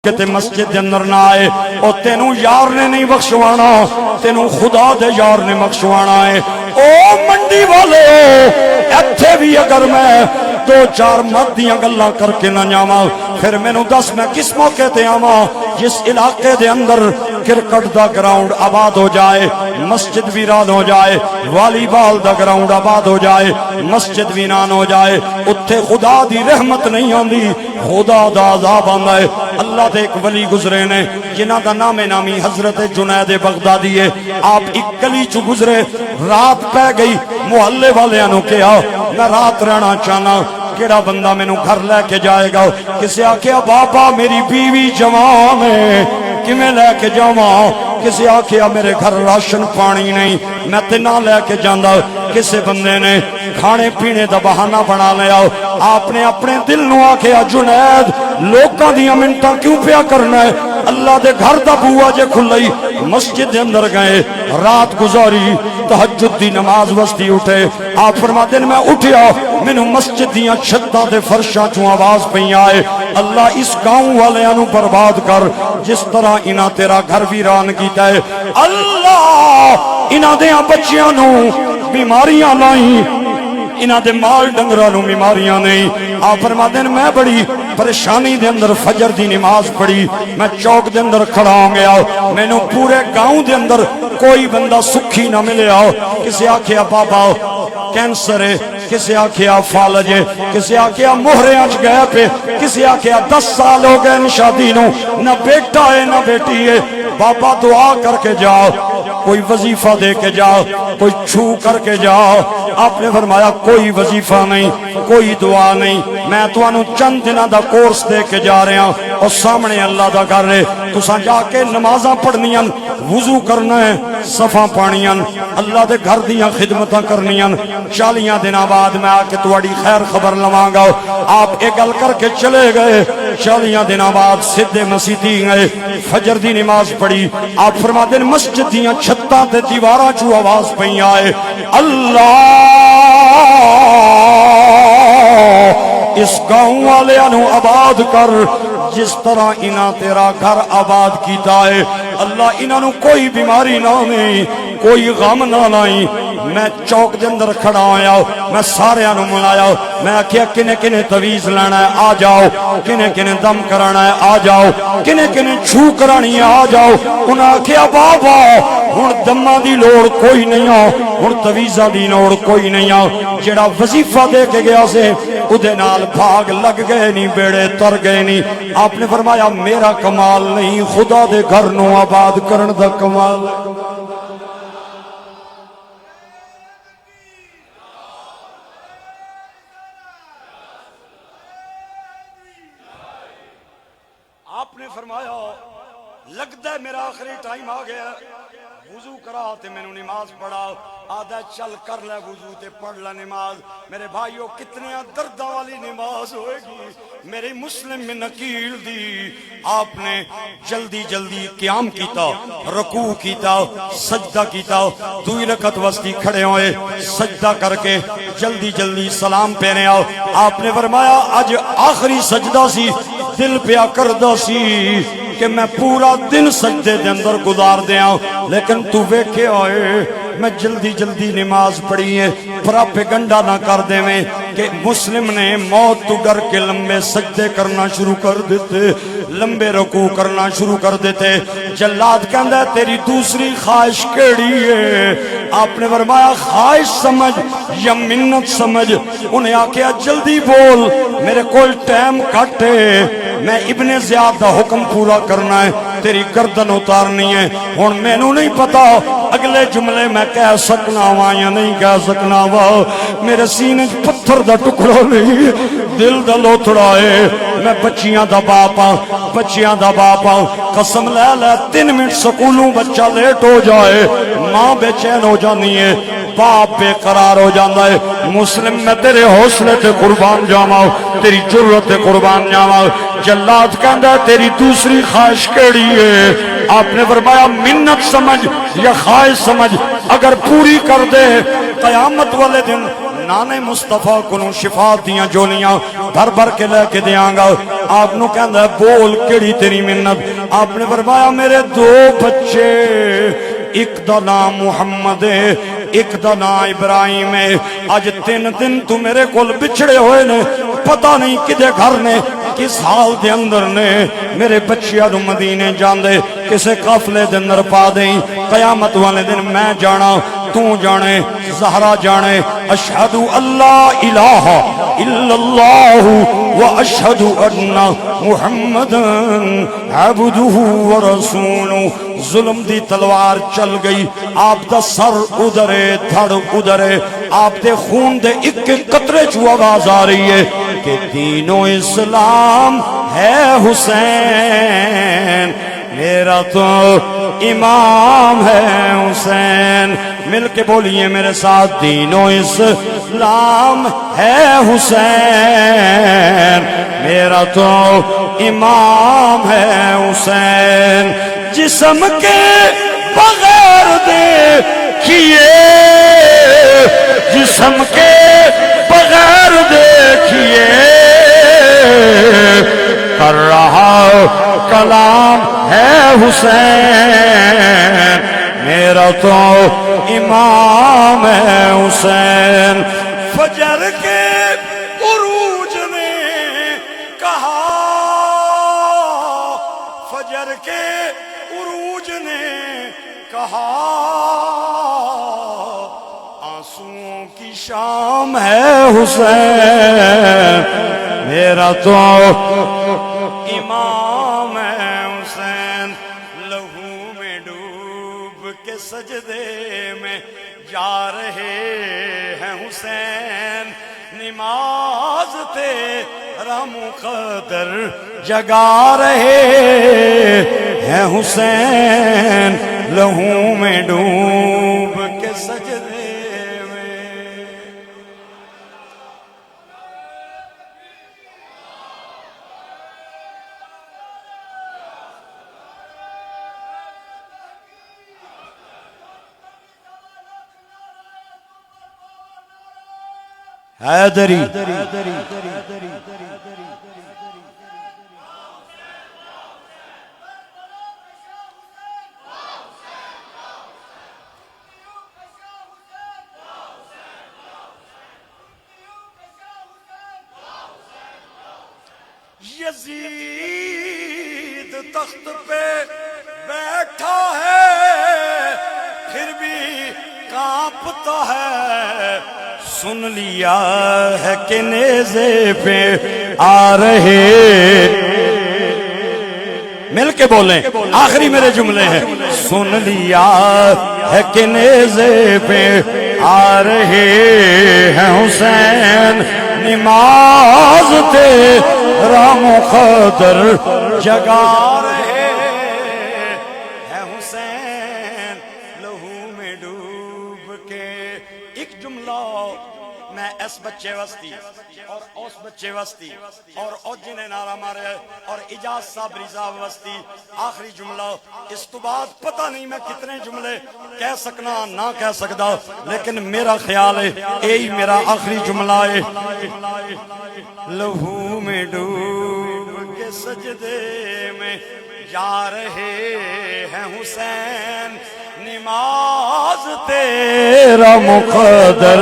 کے تے مسجد دے اندر نہ آئے او تینوں یار نے نہیں بخشوانا تینوں خدا دے یار نے بخشوانا ہے او منڈی والے ایتھے بھی اگر میں دو چار مادیاں گلاں کر کے نہ جاواں پھر مینوں دس میں کس موقع تے آواں جس علاقے دے اندر کرکٹ دا گراؤنڈ آباد ہو جائے مسجد ویران ہو جائے والی بال دا گراؤنڈ آباد ہو جائے مسجد ویران ہو جائے اتھے خدا دی رحمت نہیں آندی خدا دا عذاب آندا ہے اللہ دے ایک ولی گزرے نے جنہاں دا نام نامی حضرت جنید بغدادی ہے آپ ایک گلی چ گزرے رات پہ گئی محلے والیاں نو کہا میں رات رہنا چاہنا کیڑا بندہ میں نو گھر لے کے جائے گا کسی آکھیا بابا میری بیوی جوان ہے کہ میں لے کے جاواں کسی آکھیا میرے گھر راشن پانی نہیں میں تے نہ لے کے جاندا کسی بندے نے کھانے پینے دا بہانہ بنا لیا آپ نے اپنے دل نو آکھیا جنید لوکاں دیاں منٹاں کیوں پیا کرنا ہے اللہ دے گھر دا بوا جے کھلئی مسجد دے اندر گئے رات گزاری تہجد دی نماز وسطی اٹھے آپ فرماتے ہیں میں اٹھیا مینوں مسجد دیاں چھتاں تے فرشاں چوں آواز پئی آئے اللہ اس گاؤں والیاں نو برباد کر جس طرح انہاں تیرا گھر ویران کیتا ہے اللہ انہاں دیاں بچیاں نو بیماریاں لائیں انہاں دے مال ڈنگراں نو بیماریاں نہیں آپ فرماتے ہیں میں بڑی پریشانی دے اندر فجر دی نماز پڑھی میں چوک دے اندر کھڑا ہو گیا میں نو پورے گاؤں دے اندر کوئی بندہ سکھی نہ ملے کسی آکھیا بابا کینسر ہے کسی آکھیا فالج ہے کسی آکھیا مہرے اچ گئے پہ کسی آکھیا 10 سال ہو گئے ان شادی نو نہ بیٹا ہے نہ بیٹی ہے بابا دعا کر کے جاؤ کوئی وظیفہ دے کے جاؤ کوئی چھو کر کے جاؤ آپ نے فرمایا کوئی وظیفہ نہیں کوئی دعا نہیں میں تو انو چند دنہ دا کورس دے کے جا رہے ہیں اور سامنے اللہ دا کر رہے تو ساں جا کے نمازاں پڑھنیاں وضو کرنا ہے صفاں پانیاں اللہ دے گھر دیاں خدمتاں کرنیاں 40 دنہ بعد میں آکے تواڈی خیر خبر لواں گا آپ ایک گل کر کے چلے گئے 40 دنہ بعد سدھے مسیتی گئے فجر دی نماز پڑھی آپ فرماتے ہیں مسجد دیاں چھتاں تے دیواراں چوں آواز پئی آئے اللہ اس گاؤں والے انو آباد کر جس طرح انہاں تیرا گھر آباد کیتا ہے اللہ انہاں نو کوئی بیماری نہ نہیں کوئی غم نہ لائیں میں چوک دے اندر کھڑا ہویا میں سارے انو ملایا میں آکھیا کنے کنے تویز لینا ہے آ جاؤ کنے کنے دم کرانا ہے آ جاؤ کنے کنے چھو کرانی ہے آ جاؤ انہاں آکھیا بابا ہن دماں دی لوڑ کوئی نہیں آ ہن تویزاں دی لوڑ کوئی نہیں آ جڑا وظیفہ دے کے گیا سے اودے نال بھاگ لگ گئے نہیں بیڑے تر گئے نہیں آپ نے فرمایا میرا کمال نہیں خدا دے گھر نو آباد کرن دا کمال آپ نے فرمایا لگتا ہے میرا آخری ٹائم آ گیا وضو کرا تے میں نے نماز پڑھا آدھا چل کر لے وضو تے پڑھ لے نماز میرے بھائیو کتنے درداں والی نماز ہوئے گی میرے مسلم میں نکیل دی آپ نے جلدی جلدی قیام کیتا رکوع کیتا سجدہ کیتا 2 رکعت وسطی کھڑے ہوئے سجدہ کر کے جلدی جلدی سلام پہنے آؤ آپ نے فرمایا آج آخری سجدہ سی دل پیا کردہ سی کہ میں پورا دن سجدے دے اندر گزار دیا لیکن تو ویکھے آئے میں جلدی جلدی نماز پڑھی ہے پراپے گنڈا نہ کر دے میں کہ مسلم نے موت تو ڈر کے لمبے سجدے کرنا شروع کر دیتے لمبے رکوع کرنا شروع کر دیتے جلاد کہندا ہے تیری دوسری خواہش کیڑی ہے آپ نے فرمایا خواہش سمجھ یا منت سمجھ انہیں آکھیا جلدی بول میرے کوئی ٹائم کٹ ہے میں ابن زیاد دا حکم پورا کرنا ہے تیری گردن اتارنی ہے ہن مینوں نہیں پتا اگلے جملے میں کہہ سکنا وا یا نہیں کہہ سکنا وا میرے سینے پتھر دا ٹکڑا نہیں دل دا لوتھڑا ہے میں بچیاں دا باپ ہاں بچیاں دا باپ ہاں قسم لے لے 3 منٹ سکولوں بچہ لیٹ ہو جائے ماں بے چین ہو جانی ہے باپ بے قرار ہو جاندہ ہے مسلم میں تیرے حوصلے تے قربان جاواں تیری جرت تے قربان جاواں جلاد کہندا ہے تیری دوسری خواہش کیڑی ہے آپ نے فرمایا منت سمجھ یا خواہش سمجھ اگر پوری کر دے قیامت والے دن نانے مصطفیٰ کو شفا دیاں جولیاں بھر بھر کے لے کے دیاں گا. آپ نو کہندا ہے بول کیڑی تیری منت؟ آپ نے فرمایا میرے دو بچے، ایک دا نام محمد ہے، ایک دا نام ابراہیم ہے. آج 3 دن تو میرے کول بچھڑے ہوئے نے، پتہ نہیں کدے گھر نے کس حال دے اندر نے. میرے بچیاں نو مدینے جاندے کسے قافلے دے اندر پا دیں. قیامت والے دن میں جانا، تو جانے، زہرا جانے. اشہد اللہ الہ الا اللہ و اشہد ان محمد عبدہ و رسولہ. ظلم دی تلوار چل گئی، آپ دا سر ادھرے دھڑ ادھرے، آپ دے خون دے ایک ایک قطرے چو آواز آ رہی ہے کہ دین و اسلام ہے حسین، میرا تو امام ہے حسین. مل کے بولیے میرے ساتھ، دین و اسلام ہے حسین، میرا تو امام ہے حسین. جسم کے بغیر دیکھیے، جسم کے بغیر دیکھیے، کر رہا کلام ہے حسین، میرا تو امام ہے حسین. فجر کے عروج نے کہا، فجر کے عروج نے کہا، آنسوؤں کی شام ہے حسین، میرا تو امام ہے حسین. لہو میں ڈوب کے سجدے میں جا رہے ہیں حسین، نماز تیرا مقدر جگا رہے ہیں حسین. لہو میں ڈوب کے سجدے میں. حیدری یزید تخت پہ بیٹھا ہے پھر بھی کانپتا ہے، سن لیا ہے کہ نیزے پہ آ رہے. مل کے بولیں، آخری میرے جملے ہیں. سن لیا ہے کہ نیزے پہ آ رہے ہیں حسین، نماز تیرا مقدر جگا رہے ہیں حسین. لہو میں ڈوب کے. ایک جملہ میں اس بچے وستی اور اس بچے وستی اور جنہیں نعرہ مارے اور اجاز صاحب رضا وستی. آخری جملہ، اس تو بعد پتہ نہیں میں کتنے جملے کہہ سکنا نہ کہہ سکتا، لیکن میرا خیال ہے یہی میرا آخری جملہ ہے. لہو میں ڈوب کے سجدے میں جا رہے ہیں حسین، نماز تیرا مقدر.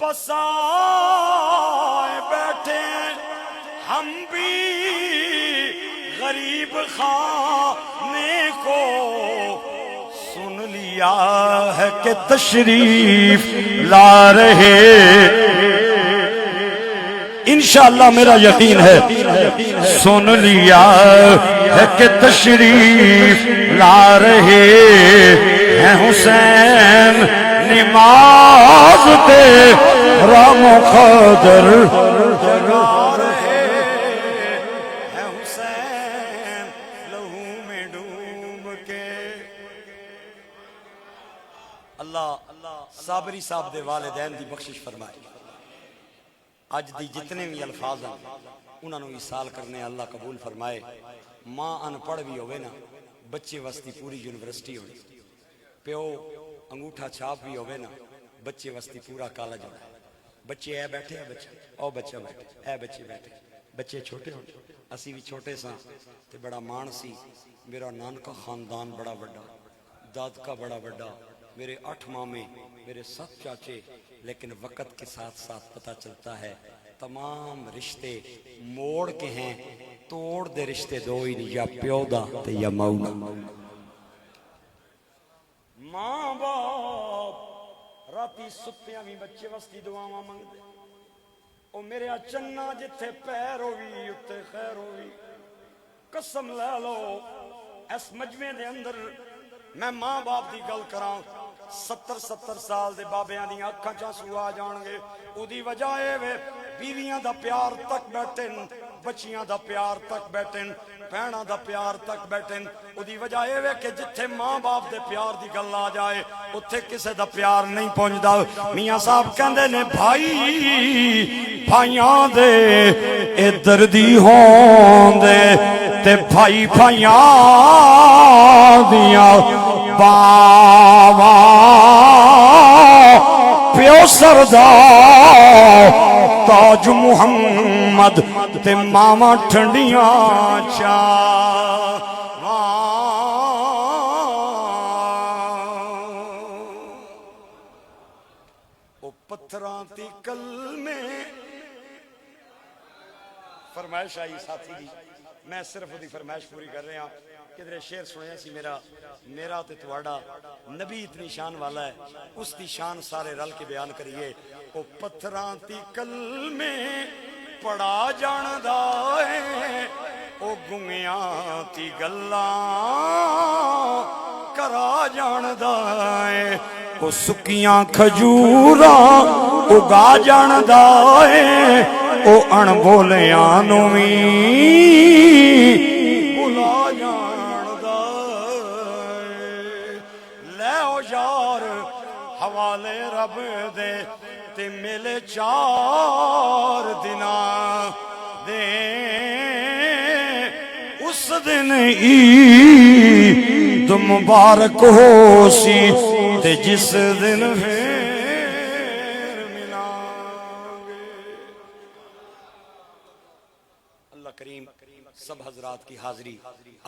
بسائے بیٹھے ہم بھی غریب خانے کو، سن لیا ہے کہ تشریف لا رہے. انشاءاللہ میرا یقین ہے، سن لیا ہے کہ تشریف لا رہے ہیں حسین، نماز تیرا مقدر جگا رہے ہیں حسین. لہو میں ڈوب کے. اللہ صابری صاحب دے والدین دی بخشش فرمائے. اج دی جتنے بھی الفاظ ہیں انہوں نے ایصال کرنے اللہ قبول فرمائے. ماں ان پڑھ بھی ہوئے نا، بچے واسطی پوری یونیورسٹی ہوئی. پیو انگوٹھا چھاپ بھی ہوئے نا بچے وستی پورا کالا جانا ہے. بچے اے بیٹھے ہے بچے او بچہ بیٹھے اے بچے بیٹھے بچے چھوٹے ہو اسی بھی چھوٹے ساں تے بڑا مان سی. میرا نانکا خاندان بڑا بڑا دادکا بڑا بڑا میرے 8 مامے میرے 7 چاچے. لیکن وقت کے ساتھ ساتھ پتہ چلتا ہے تمام رشتے موڑ کے ہیں توڑ دے رشتے دو ہی نہیں یا پیو دا تے یا ماؤ. ماں باپ راتی ستیاں بھی بچے وستی دعاواں منگدے او میرے چنا جتھے پیر ہوئی اتھے خیر ہوئی. قسم لے لو اس مجمع دے اندر میں ماں باپ دی گل کراں 70 سال دے بابیاں دی اکھاں چ آنسو آ جان گے. اودی وجہ اے وے بیویاں دا پیار تک بیٹھن بچیاں دا پیار تک بیٹھن بہناں دا پیار تک بیٹھن. اودی وجہ اے وے کہ جتھے ماں باپ دے پیار دی گل آ جائے اتھے کسے دا پیار نہیں پہنچدا. میاں صاحب کہندے نے بھائی بھائیاں دے اے دردی ہوندے تے بھائی بھائیاں دیاں باواں پیو سردار تاج محمد تے ماواں ٹھنڈیاں چاواں. او پتھراں دی کل میں فرمائش آئی ساتھی دی میں صرف دی فرمائش پوری کر رہے ہیں. کدھر شعر سنیا سی میرا تے تواڈا نبی اتنی شان والا ہے اس دی شان سارے رل کے بیان کریے. او پتھراں دی کل میں پڑا جاندا ہے او گنگیاں دی گلاں کرا جاندا ہے او سکیاں کھجوراں اگا جاندا ہے او اڑ بولیاں نو وی بلا جاندا ہے. لے او یار حوالے رب دے تے میلے 4 دناں دے اس دن عید مبارک ہو سی تے جس دن کریم سب حضرات کی حاضری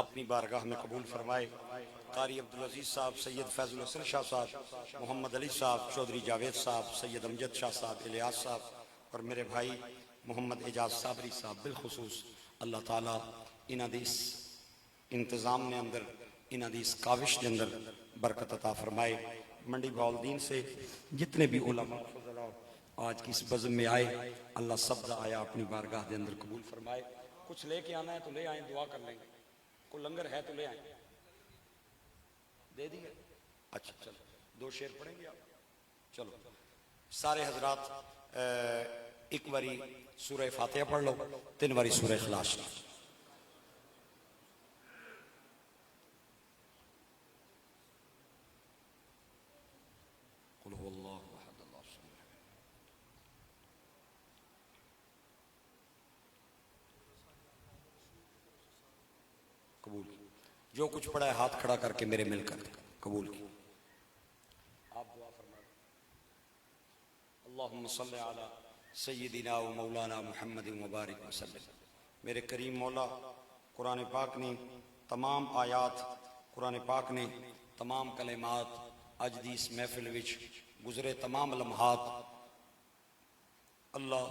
اپنی بارگاہ میں قبول فرمائے. قاری عبدالعزیز صاحب سید فیض الحسن شاہ صاحب محمد علی صاحب چودھری جاوید صاحب سید امجد شاہ صاحب الیاس صاحب اور میرے بھائی محمد اعجاز صابری صاحب بالخصوص اللہ تعالیٰ انہاں دی اس انتظام نے اندر انہاں دی اس کاوش کے اندر برکت عطا فرمائے. منڈی بہاؤالدین سے جتنے بھی علماء آج کی اس بزم میں آئے اللہ سب دا آیا اپنی بارگاہ دے اندر قبول فرمائے. کچھ لے کے آنا ہے تو لے آئیں دعا کر لیں گے. کوئی لنگر ہے تو لے آئیں دے دیئے. اچھا چلو 2 شعر پڑھیں گے آپ. چلو سارے حضرات ایک باری سورہ فاتحہ پڑھ لو 3 باری سورہ اخلاص. قل هو اللہ احد اللہ الصمد. قبول کی. جو کچھ پڑھا ہے ہاتھ کھڑا کر کے میرے مل کر قبول کی. آپ دعا فرمائیں. اللہم صلی علی سیدنا و مولانا محمد مبارک وسلم. میرے کریم مولا قرآن پاک نے تمام آیات قرآن پاک نے تمام کلمات اج دی اس محفل وچ گزرے تمام لمحات اللہ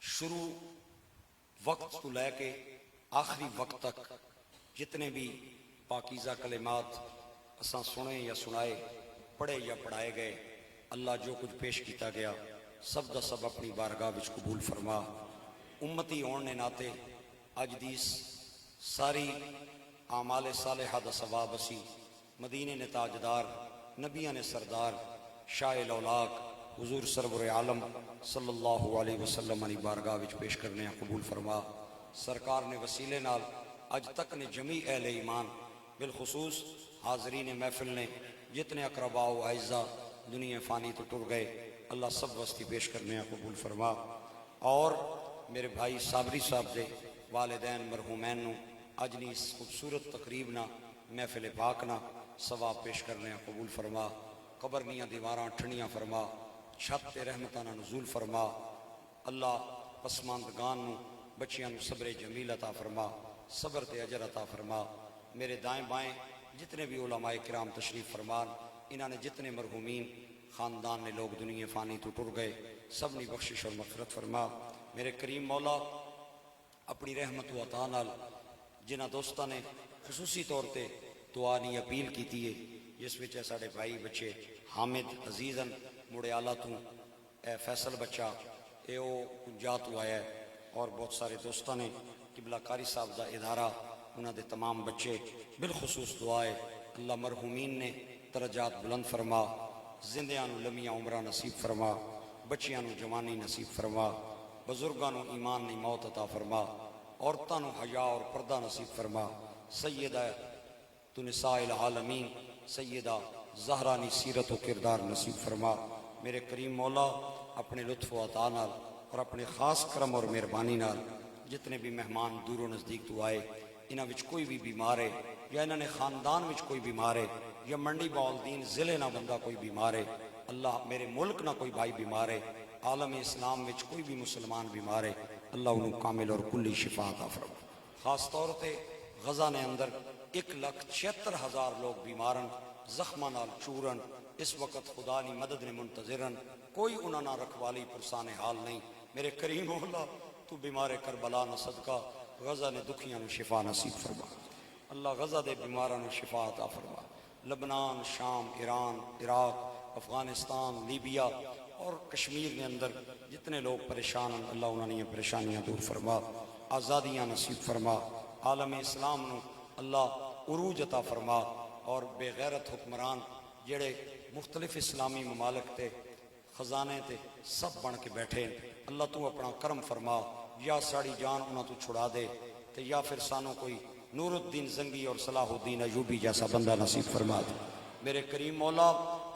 شروع وقت تو لے کے آخری وقت تک جتنے بھی پاکیزہ کلمات اساں سنے یا سنائے پڑھے یا پڑھائے گئے اللہ جو کچھ پیش کیتا گیا سب دا سب اپنی بارگاہ وچ قبول فرما. امتی ہونے ناتے اج دی ساری اعمال صالحہ دا ثواب اسی مدینے نے تاجدار نبیاں نے سردار شاہ الاولاق حضور سرور عالم صلی اللہ علیہ وسلم انی بارگاہ وچ پیش کرنے قبول فرما. سرکار نے وسیلے نال اج تک نے جمیع اہل ایمان بالخصوص حاضرین محفل نے جتنے اقرباء و اعزاء دنیا فانی تو ٹر گئے اللہ سب وستی پیش کرنے قبول فرما. اور میرے بھائی صابری صاحب دے والدین مرحومین نو اج نی اس خوبصورت تقریب نہ محفل پاک نہ ثواب پیش کرنے قبول فرما، قبر نیاں دیواراں ٹھنڈیاں فرما، چھت تے رحمتاں نال نزول فرما۔ اللہ پسماندگان نو بچیاں نو صبر جمیل عطا فرما، صبر تے اجر عطا فرما۔ میرے دائیں بائیں جتنے بھی علماء کرام تشریف فرمان، انہاں نے جتنے مرحومین خاندان نے لوگ دنیا فانی تو ٹر گئے، سب نے بخشش اور مغفرت فرما۔ میرے کریم مولا اپنی رحمت و عطا نال جنہاں دوستاں نے خصوصی طور تے دعا نہیں اپیل کیتی ہے، جس وچ ساڈے بھائی بچے حامد عزیزن مڑے آلہ تو، اے فیصل بچہ اے او کنجا تو آیا ہے، اور بہت سارے دوستاں نے قبلہ کاری صاحب دا ادارہ، انہاں دے تمام بچے بالخصوص دعا ہے اللہ مرحومین نے درجات بلند فرما، زندیاں نو لمیاں عمرہ نصیب فرما، بچیاں نو جوانی نصیب فرما، بزرگاں نو ایمان نی موت عطا فرما، عورتاں نو حیا اور پردہ نصیب فرما۔ سیدہ تو نساء العالمین سیدہ زہرا نی سیرت و کردار نصیب فرما۔ میرے کریم مولا اپنے لطف و عطا نال اور اپنے خاص کرم اور مہربانی نال جتنے بھی مہمان دور و نزدیک تو آئے، انہاں وچ کوئی بھی بیمار ہے یا انہاں نے خاندان وچ کوئی بیمار ہے یا منڈی باولدین ضلع نہ بندہ کوئی بیمار ہے، اللہ میرے ملک نہ کوئی بھائی بیمار ہے، عالم اسلام وچ کوئی بھی مسلمان بیمار ہے، اللہ انہوں کامل اور کلی شفا عطا فرما۔ خاص طور تے غزہ نے اندر 1,76,000 لوگ بیمارن، زخماں نال چورن، اس وقت خدا نی مدد نے منتظرن، کوئی انہاں نہ رکھوالی پرسان حال نہیں۔ میرے کریم اللہ تو بیمار کربلا نہ صدقہ غزہ نے دکھیاں نو شفا نصیب فرما، اللہ غزہ دے بیماراں نو شفا عطا فرما۔ لبنان، شام، ایران، عراق، افغانستان، لیبیا اور کشمیر نے اندر جتنے لوگ پریشان ہیں اللہ انہاں نے پریشانیاں دور فرما، آزادیاں نصیب فرما، عالم اسلام نو اللہ عروج عطا فرما، اور بے غیرت حکمران جڑے مختلف اسلامی ممالک تے خزانے تے سب بن کے بیٹھے ہیں، اللہ تو اپنا کرم فرما، یا ساڑی جان انہاں تو چھڑا دے تے یا پھر سانوں کوئی نور الدین زنگی اور صلاح الدین ایوبی جیسا بندہ نصیب فرما دے۔ میرے کریم مولا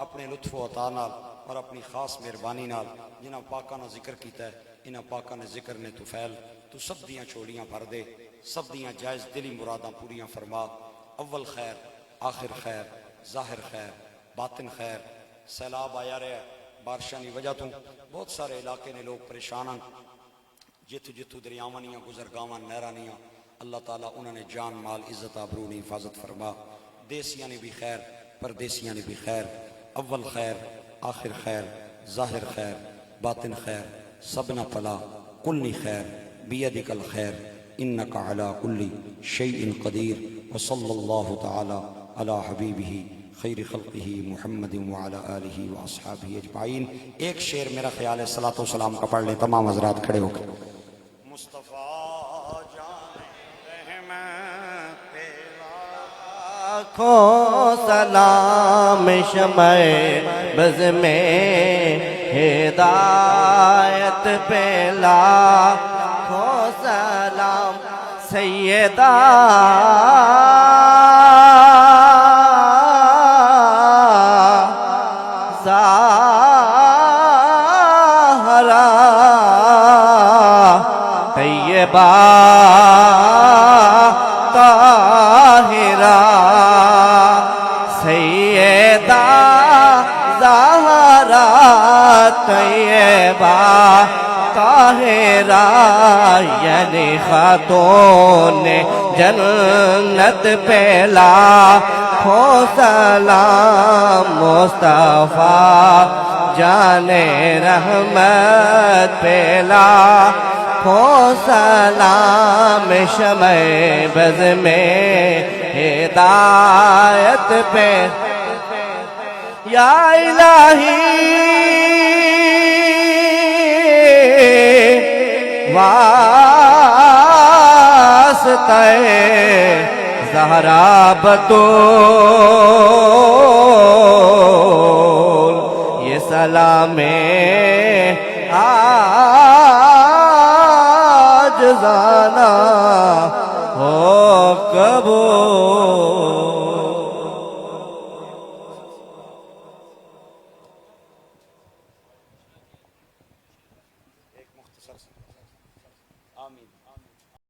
اپنے لطف و عطا نال اور اپنی خاص مہربانی نال جنہاں پاکاں نے ذکر کیتا ہے، انہاں پاکاں نے ذکر نے تو فیل تو سب دیاں چوڑیاں بھر دے، سب دیاں جائز دلی مراداں پوریاں فرما۔ اول خیر، آخر خیر، ظاہر خیر، باطن خیر۔ سیلاب آیا رہا ہے بارشاں دی وجہ تو بہت سارے علاقے نے لوگ پریشان ہیں، جتھو جتھو دریاواں نیاں گزرگاواں نہراں نیاں، اللہ تعالیٰ انہوں نے جان مال عزت آبرو نے حفاظت فرما، دیسیاں نے بھی خیر پردیسیاں نے بھی خیر۔ اول خیر، آخر خیر، ظاہر خیر، باطن خیر، سبنا پلا کلی خیر، بیدک الخیر انک علی کل شیء قدیر۔ وصلی اللہ تعالی علی حبیبہ خیر خلقہ محمد وعلی آلہ واصحابہ اجمعین۔ ایک شعر میرا خیال ہے صلاۃ و سلام کا پڑھ لیں تمام حضرات کھڑے ہو کر۔ مصطفیٰ جان رحمت پیلا لاکھوں سلام شمع بز میں ہدایت پہ لاکھوں سلام سیدہ زہرا طیبہ طاہرہ سیدہ زہرا طیبہ طاہرہ، یعنی خاتون جنت پہ لاکھوں سلام مصطفیٰ جان رحمت پہ لاکھوں سلام شمع بز میں ہدایت پہ یا الہی واسطہ زہرا بطول یہ سلام عاجزانہ ہو قبول۔ ایک مختصر آمین۔